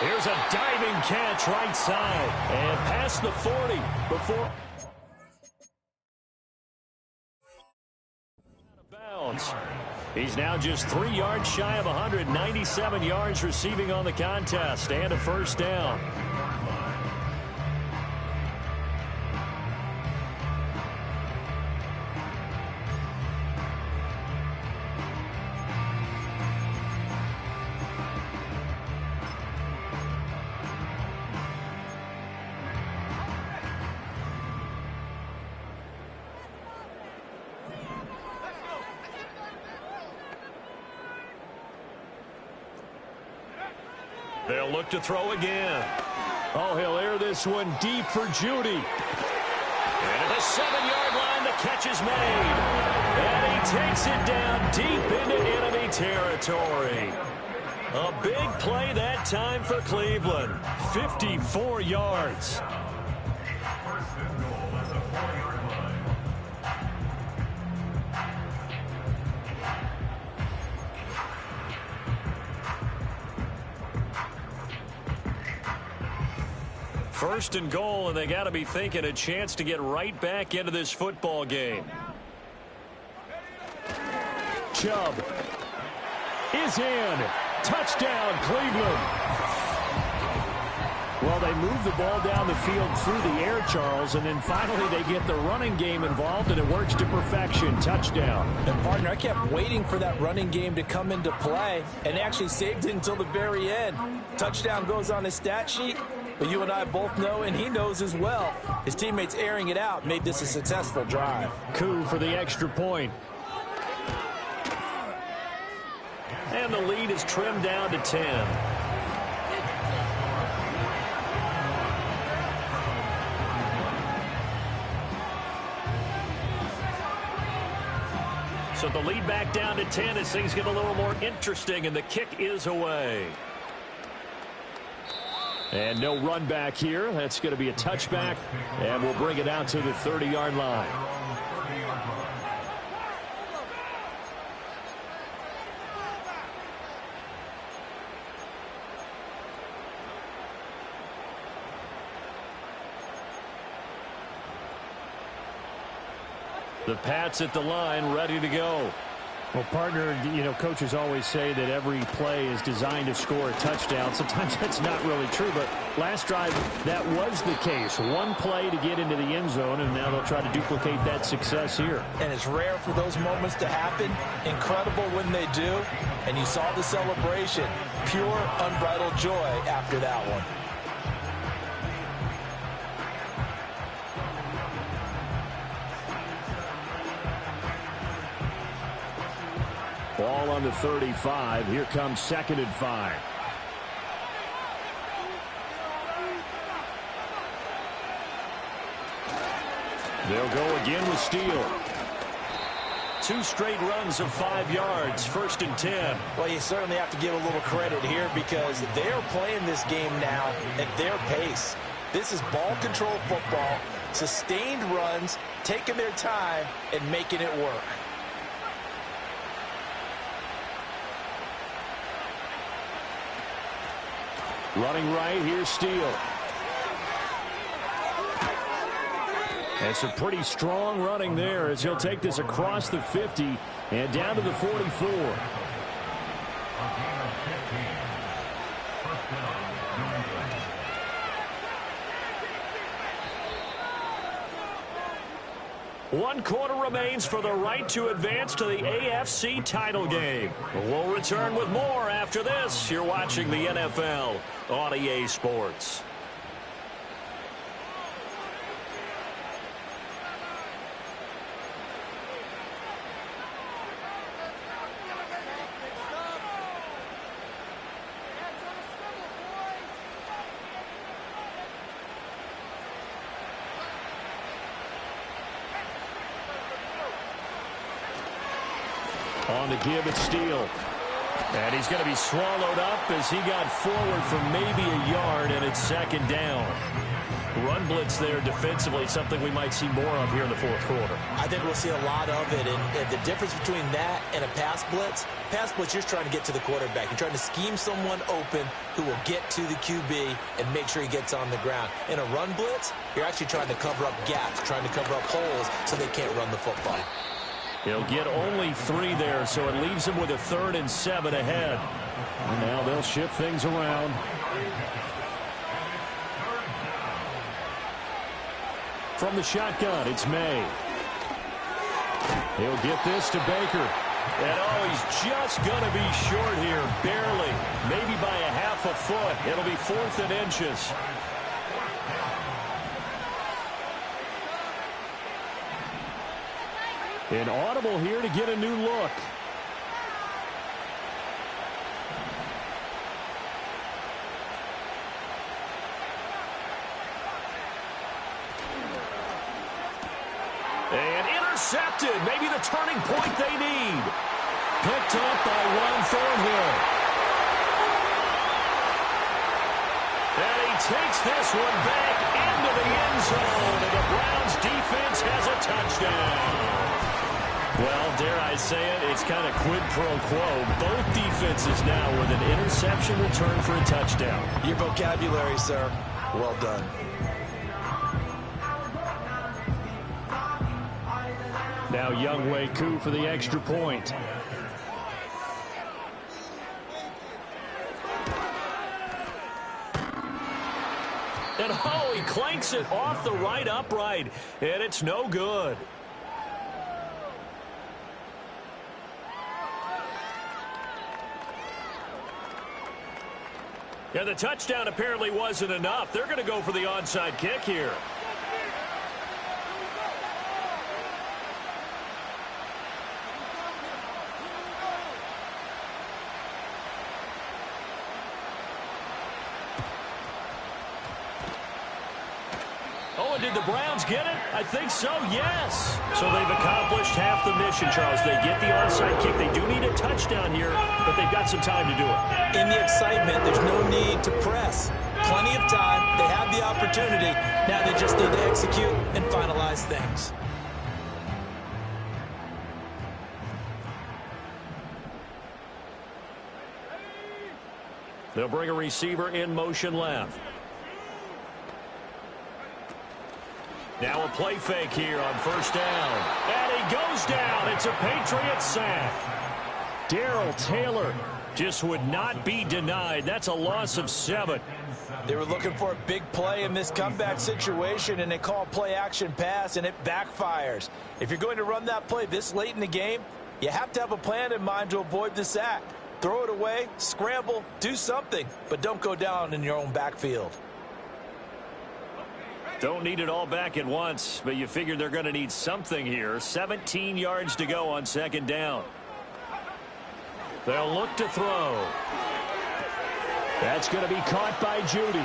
Here's a diving catch right side. And past the 40 before. Out of bounds. He's now just 3 yards shy of 197 yards receiving on the contest and a first down. They'll look to throw again. Oh, he'll air this one deep for Judy. And at the 7-yard line, the catch is made. And he takes it down deep into enemy territory. A big play that time for Cleveland. 54 yards. First and goal, and they got to be thinking a chance to get right back into this football game. Chubb is in. Touchdown, Cleveland. Well, they move the ball down the field through the air, Charles, and then finally they get the running game involved, and it works to perfection. Touchdown. And, partner, I kept waiting for that running game to come into play and actually saved it until the very end. Touchdown goes on his stat sheet, but you and I both know, and he knows as well, his teammates airing it out made this a successful drive. Coup for the extra point. And the lead is trimmed down to 10. So the lead back down to 10 as things get a little more interesting, and the kick is away. And no run back here. That's going to be a touchback, and we'll bring it out to the 30-yard line. The Pats at the line, ready to go. Well, partner, you know, coaches always say that every play is designed to score a touchdown. Sometimes that's not really true, but last drive, that was the case. One play to get into the end zone, and now they'll try to duplicate that success here. And it's rare for those moments to happen. Incredible when they do. And you saw the celebration. Pure, unbridled joy after that one. Ball on the 35. Here comes 2nd and 5. They'll go again with Steele. 2 straight runs of 5 yards, 1st and 10. Well, you certainly have to give a little credit here because they're playing this game now at their pace. This is ball control football, sustained runs, taking their time, and making it work. Running right, here's Steele. That's a pretty strong running there as he'll take this across the 50 and down to the 44. One quarter remains for the right to advance to the AFC title game. We'll return with more after this. You're watching the NFL on EA Sports. On the give, it's Steele. And he's going to be swallowed up as he got forward for maybe a yard, and it's second down. Run blitz there defensively, something we might see more of here in the fourth quarter. I think we'll see a lot of it, and the difference between that and a pass blitz, you're just trying to get to the quarterback. You're trying to scheme someone open who will get to the QB and make sure he gets on the ground. In a run blitz, you're actually trying to cover up gaps, trying to cover up holes so they can't run the football. He'll get only 3 there, so it leaves him with a 3rd and 7 ahead. And now they'll shift things around. From the shotgun, it's May. He'll get this to Baker. And he's just going to be short here, barely. Maybe by a half a foot. It'll be 4th and inches. An audible here to get a new look. And intercepted. Maybe the turning point they need. Picked up by Juan Thornhill. And he takes this one back into the end zone. And the Browns defense has a touchdown. Well, dare I say it, it's kind of quid pro quo. Both defenses now with an interception return for a touchdown. Your vocabulary, sir. Well done. Now Younghoe Koo for the extra point. And he clanks it off the right upright, and it's no good. Yeah, the touchdown apparently wasn't enough. They're going to go for the onside kick here. Oh, and did the Browns get it? I think so, yes. So they've accomplished half the mission, Charles. They get the onside kick. They do need a touchdown here, but they've got some time to do it. In the excitement, there's no need to press. Plenty of time. They have the opportunity. Now they just need to execute and finalize things. They'll bring a receiver in motion left. Now a play fake here on first down. And he goes down. It's a Patriot sack. Darrell Taylor just would not be denied. That's a loss of 7. They were looking for a big play in this comeback situation, and they call play action pass, and it backfires. If you're going to run that play this late in the game, you have to have a plan in mind to avoid the sack. Throw it away, scramble, do something, but don't go down in your own backfield. Don't need it all back at once, but you figure they're going to need something here. 17 yards to go on second down. They'll look to throw. That's going to be caught by Judy.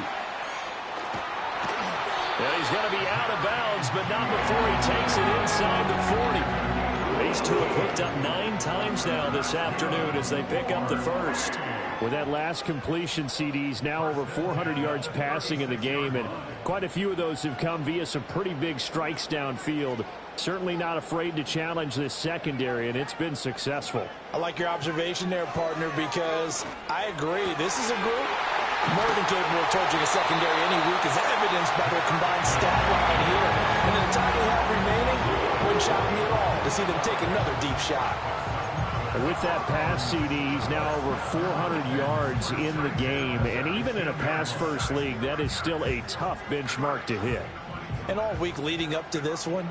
And he's going to be out of bounds, but not before he takes it inside the 40. These two have hooked up 9 times now this afternoon as they pick up the first. With that last completion, CD's now over 400 yards passing in the game, and quite a few of those have come via some pretty big strikes downfield. Certainly not afraid to challenge this secondary, and it's been successful. I like your observation there, partner, because I agree. This is a group more than capable of torching a secondary any week, as evidenced by their combined stat line here. And in the time they have remaining, it wouldn't shock me at all to see them take another deep shot. And with that pass, CD's now over 400 yards in the game. And even in a pass-first league, that is still a tough benchmark to hit. And all week leading up to this one,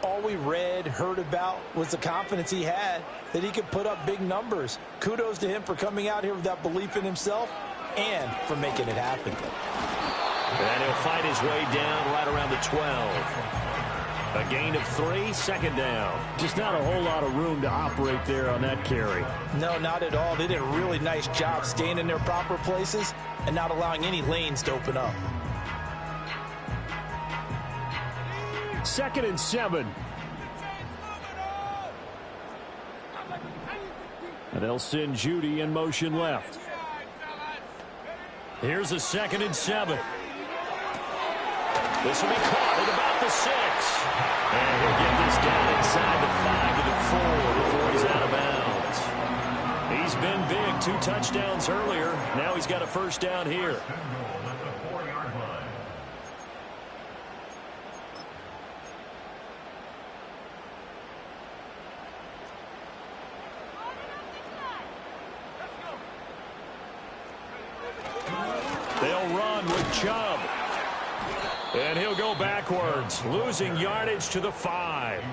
all we read, heard about was the confidence he had that he could put up big numbers. Kudos to him for coming out here with that belief in himself and for making it happen. And he'll fight his way down right around the 12. A gain of 3, second down. Just not a whole lot of room to operate there on that carry. No, not at all. They did a really nice job staying in their proper places and not allowing any lanes to open up. 2nd and 7. And they'll send Judy in motion left. Here's a 2nd and 7. This will be caught at about the 6. And he'll get this down inside the 5 to the 4 before he's out of bounds. He's been big. 2 touchdowns earlier. Now he's got a first down here. They'll run with Chubb. And he'll go backwards, losing yardage to the 5.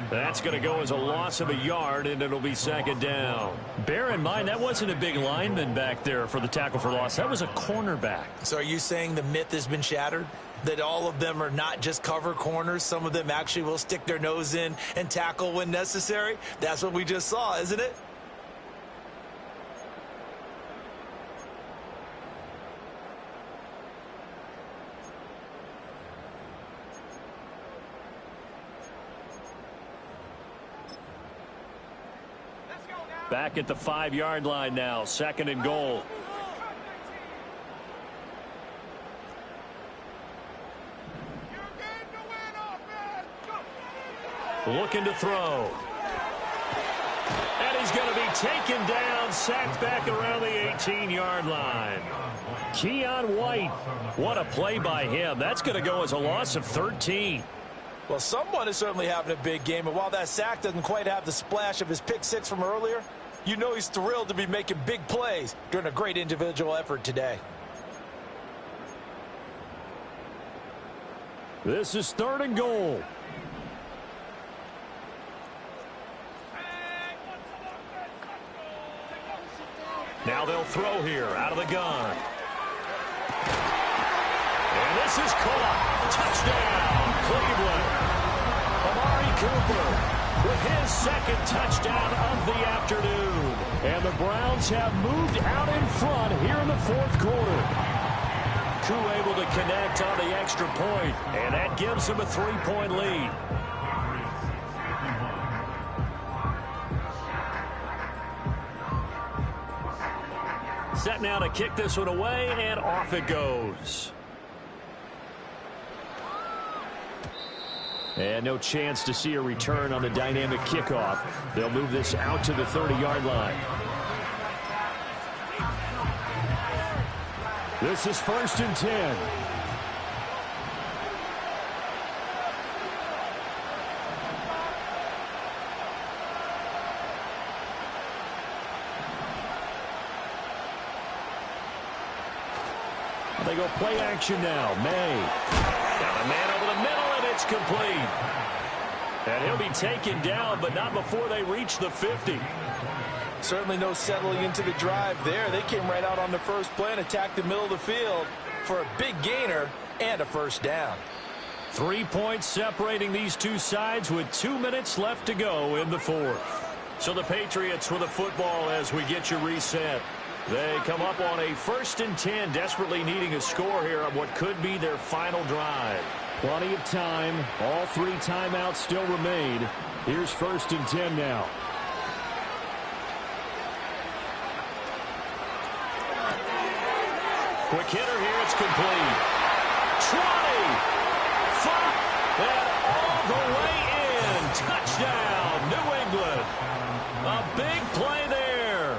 That's going to go as a loss of a yard, and it'll be 2nd down. Bear in mind, that wasn't a big lineman back there for the tackle for loss. That was a cornerback. So are you saying the myth has been shattered? That all of them are not just cover corners? Some of them actually will stick their nose in and tackle when necessary? That's what we just saw, isn't it? Back at the 5-yard line now, 2nd and goal. Looking to throw. And he's going to be taken down, sacked back around the 18-yard line. Keon White, what a play by him. That's going to go as a loss of 13. Well, someone is certainly having a big game, and while that sack doesn't quite have the splash of his pick 6 from earlier, you know he's thrilled to be making big plays during a great individual effort today. This is 3rd and goal. Now they'll throw here out of the gun. And this is caught. Touchdown, Cleveland. Amari Cooper with his 2nd touchdown of the afternoon. And the Browns have moved out in front here in the 4th quarter. Koo able to connect on the extra point, and that gives him a 3-point lead. Set now to kick this one away, and off it goes. And no chance to see a return on the dynamic kickoff. They'll move this out to the 30-yard line. This is 1st and 10. They go play action now. May. Got a man over the middle, and it's complete. And he'll be taken down, but not before they reach the 50. Certainly no settling into the drive there. They came right out on the first play and attacked the middle of the field for a big gainer and a first down. 3 points separating these two sides with 2 minutes left to go in the 4th. So the Patriots with the football as we get you reset. They come up on a 1st and 10, desperately needing a score here on what could be their final drive. Plenty of time. All 3 timeouts still remain. Here's 1st and 10 now. Quick hitter here. It's complete. 20. 5. And all the way in. Touchdown, New England. A big play there.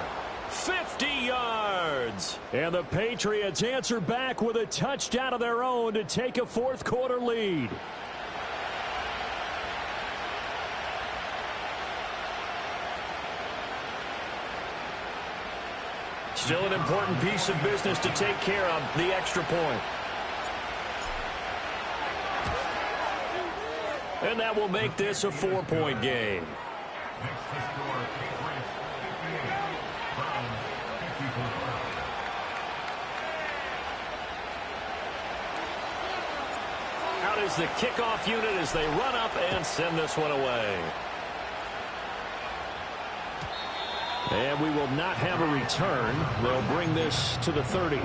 50 yards. And the Patriots answer back with a touchdown of their own to take a 4th quarter lead. Still an important piece of business to take care of, the extra point. And that will make this a 4-point game. Out is the kickoff unit as they run up and send this one away. And we will not have a return. They'll bring this to the 30.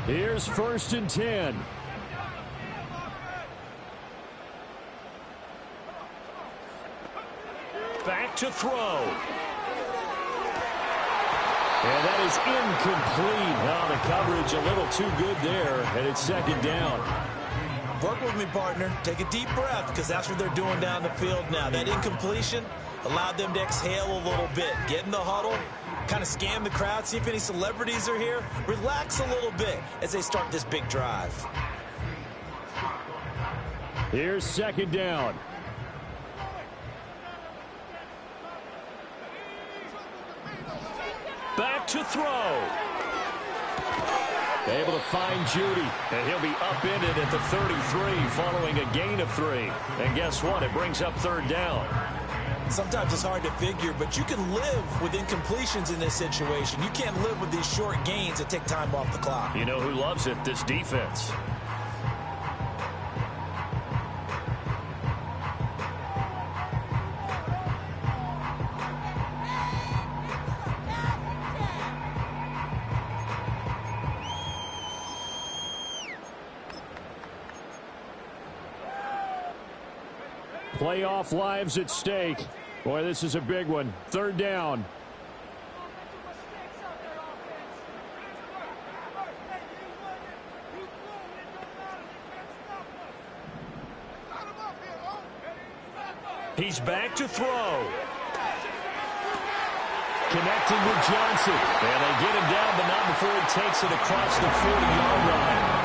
Here's 1st and 10. Back to throw. And that is incomplete. Now the coverage a little too good there, and it's 2nd down. Work with me, partner. Take a deep breath, because that's what they're doing down the field now. That incompletion allowed them to exhale a little bit. Get in the huddle, kind of scan the crowd, see if any celebrities are here. Relax a little bit as they start this big drive. Here's 2nd down. Back to throw. Able to find Judy, and he'll be upended at the 33 following a gain of 3. And guess what? It brings up 3rd down. Sometimes it's hard to figure, but you can live with incompletions in this situation. You can't live with these short gains that take time off the clock. You know who loves it? This defense. Playoff lives at stake. Boy, this is a big one. 3rd down. He's back to throw. Connecting with Johnson. And they get him down, but not before he takes it across the 40-yard line.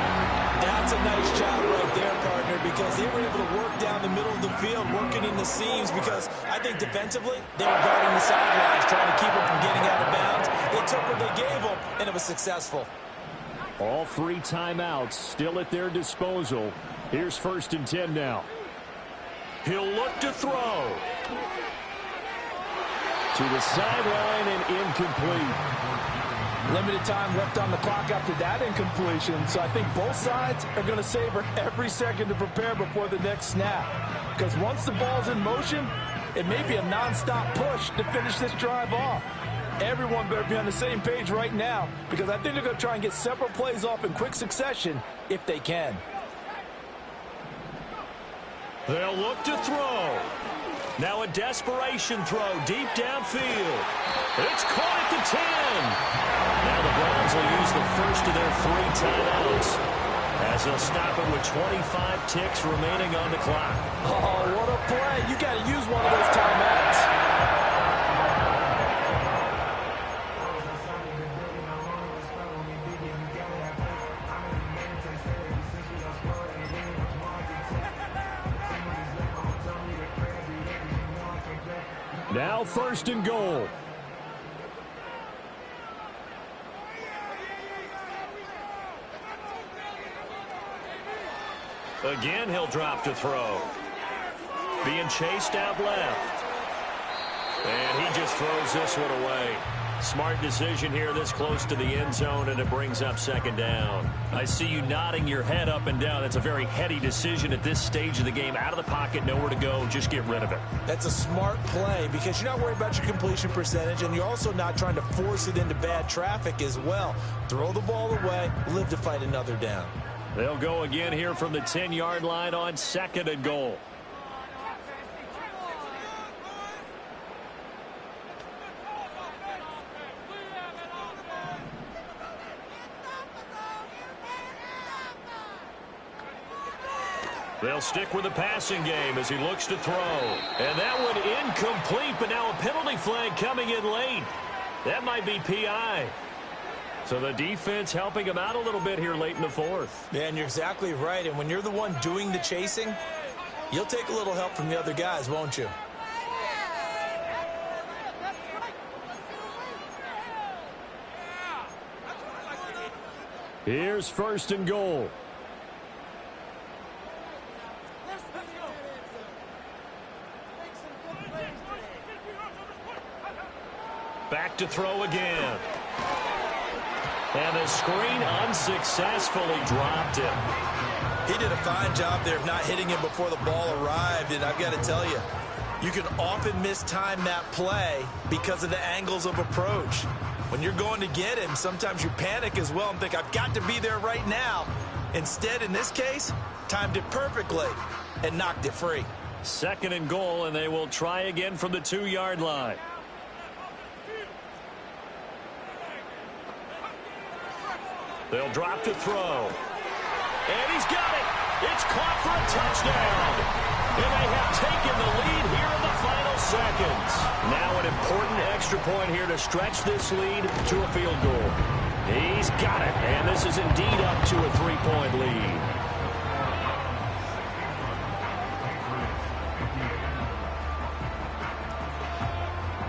That's a nice job right there, partner, because they were able to work down the middle of the field, working in the seams, because I think defensively they were guarding the sidelines, trying to keep them from getting out of bounds. They took what they gave them, and it was successful. All 3 timeouts still at their disposal. Here's 1st and 10 now. He'll look to throw. To the sideline and incomplete. Limited time left on the clock after that incompletion, so I think both sides are going to savor every second to prepare before the next snap. Because once the ball's in motion, it may be a nonstop push to finish this drive off. Everyone better be on the same page right now, because I think they're going to try and get several plays off in quick succession if they can. They'll look to throw. Now a desperation throw deep downfield. It's caught at the 10. Now the Browns will use the first of their 3 timeouts as they'll stop it with 25 ticks remaining on the clock. Oh, what a play. You got to use one of those timeouts. Now 1st and goal. Again, he'll drop to throw. Being chased out left. And he just throws this one away. Smart decision here this close to the end zone, and it brings up 2nd down. I see you nodding your head up and down. That's a very heady decision at this stage of the game. Out of the pocket, nowhere to go, just get rid of it. That's a smart play because you're not worried about your completion percentage, and you're also not trying to force it into bad traffic as well. Throw the ball away, live to fight another down. They'll go again here from the 10-yard line on 2nd and goal. They'll stick with the passing game as he looks to throw. And that one incomplete, but now a penalty flag coming in late. That might be PI. So the defense helping him out a little bit here late in the 4th. Yeah, and you're exactly right. And when you're the one doing the chasing, you'll take a little help from the other guys, won't you? Here's 1st and goal. Back to throw again. And the screen unsuccessfully dropped him. He did a fine job there of not hitting him before the ball arrived. And I've got to tell you, you can often mistime that play because of the angles of approach. When you're going to get him, sometimes you panic as well and think, I've got to be there right now. Instead, in this case, timed it perfectly and knocked it free. 2nd and goal, and they will try again from the 2-yard line. They'll drop to throw. And he's got it. It's caught for a touchdown. And they have taken the lead here in the final seconds. Now an important extra point here to stretch this lead to a field goal. He's got it. And this is indeed up to a 3-point lead.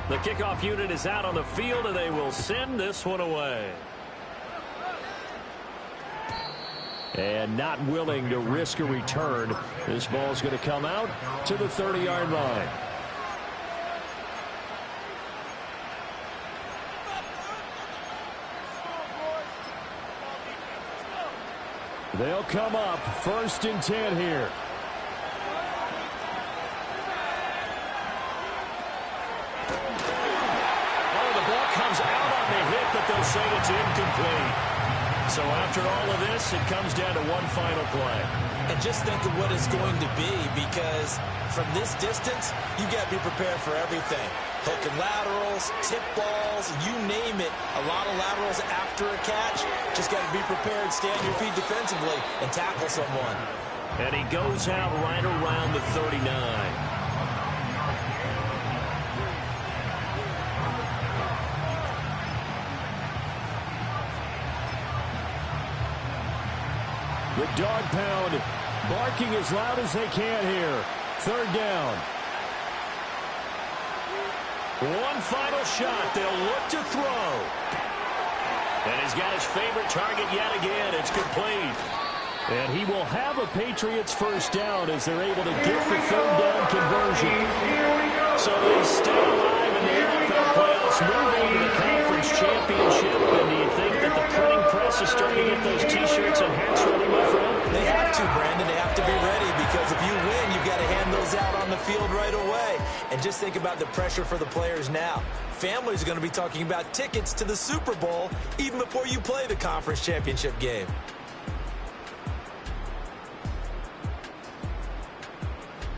The kickoff unit is out on the field, and they will send this one away. And not willing to risk a return. This ball's going to come out to the 30-yard line. They'll come up 1st and 10 here. Oh, the ball comes out on the hit, but they'll say it's incomplete. So after all of this, it comes down to one final play. And just think of what it's going to be, because from this distance, you got to be prepared for everything. Hook and laterals, tip balls, you name it. A lot of laterals after a catch. Just got to be prepared, stay on your feet defensively, and tackle someone. And he goes out right around the 39. The dog pound barking as loud as they can here. 3rd down. One final shot. They'll look to throw. And he's got his favorite target yet again. It's complete. And he will have a Patriots 1st down as they're able to get the 3rd down conversion. So they stay alive in the NFL playoffs, move into the conference championship. And do you think that the printing press is starting to get those T-shirts and hats ready, my friend? They have to, Brandon. They have to be ready, because if you win, you've got to hand those out on the field right away. And just think about the pressure for the players now. Families are going to be talking about tickets to the Super Bowl even before you play the conference championship game.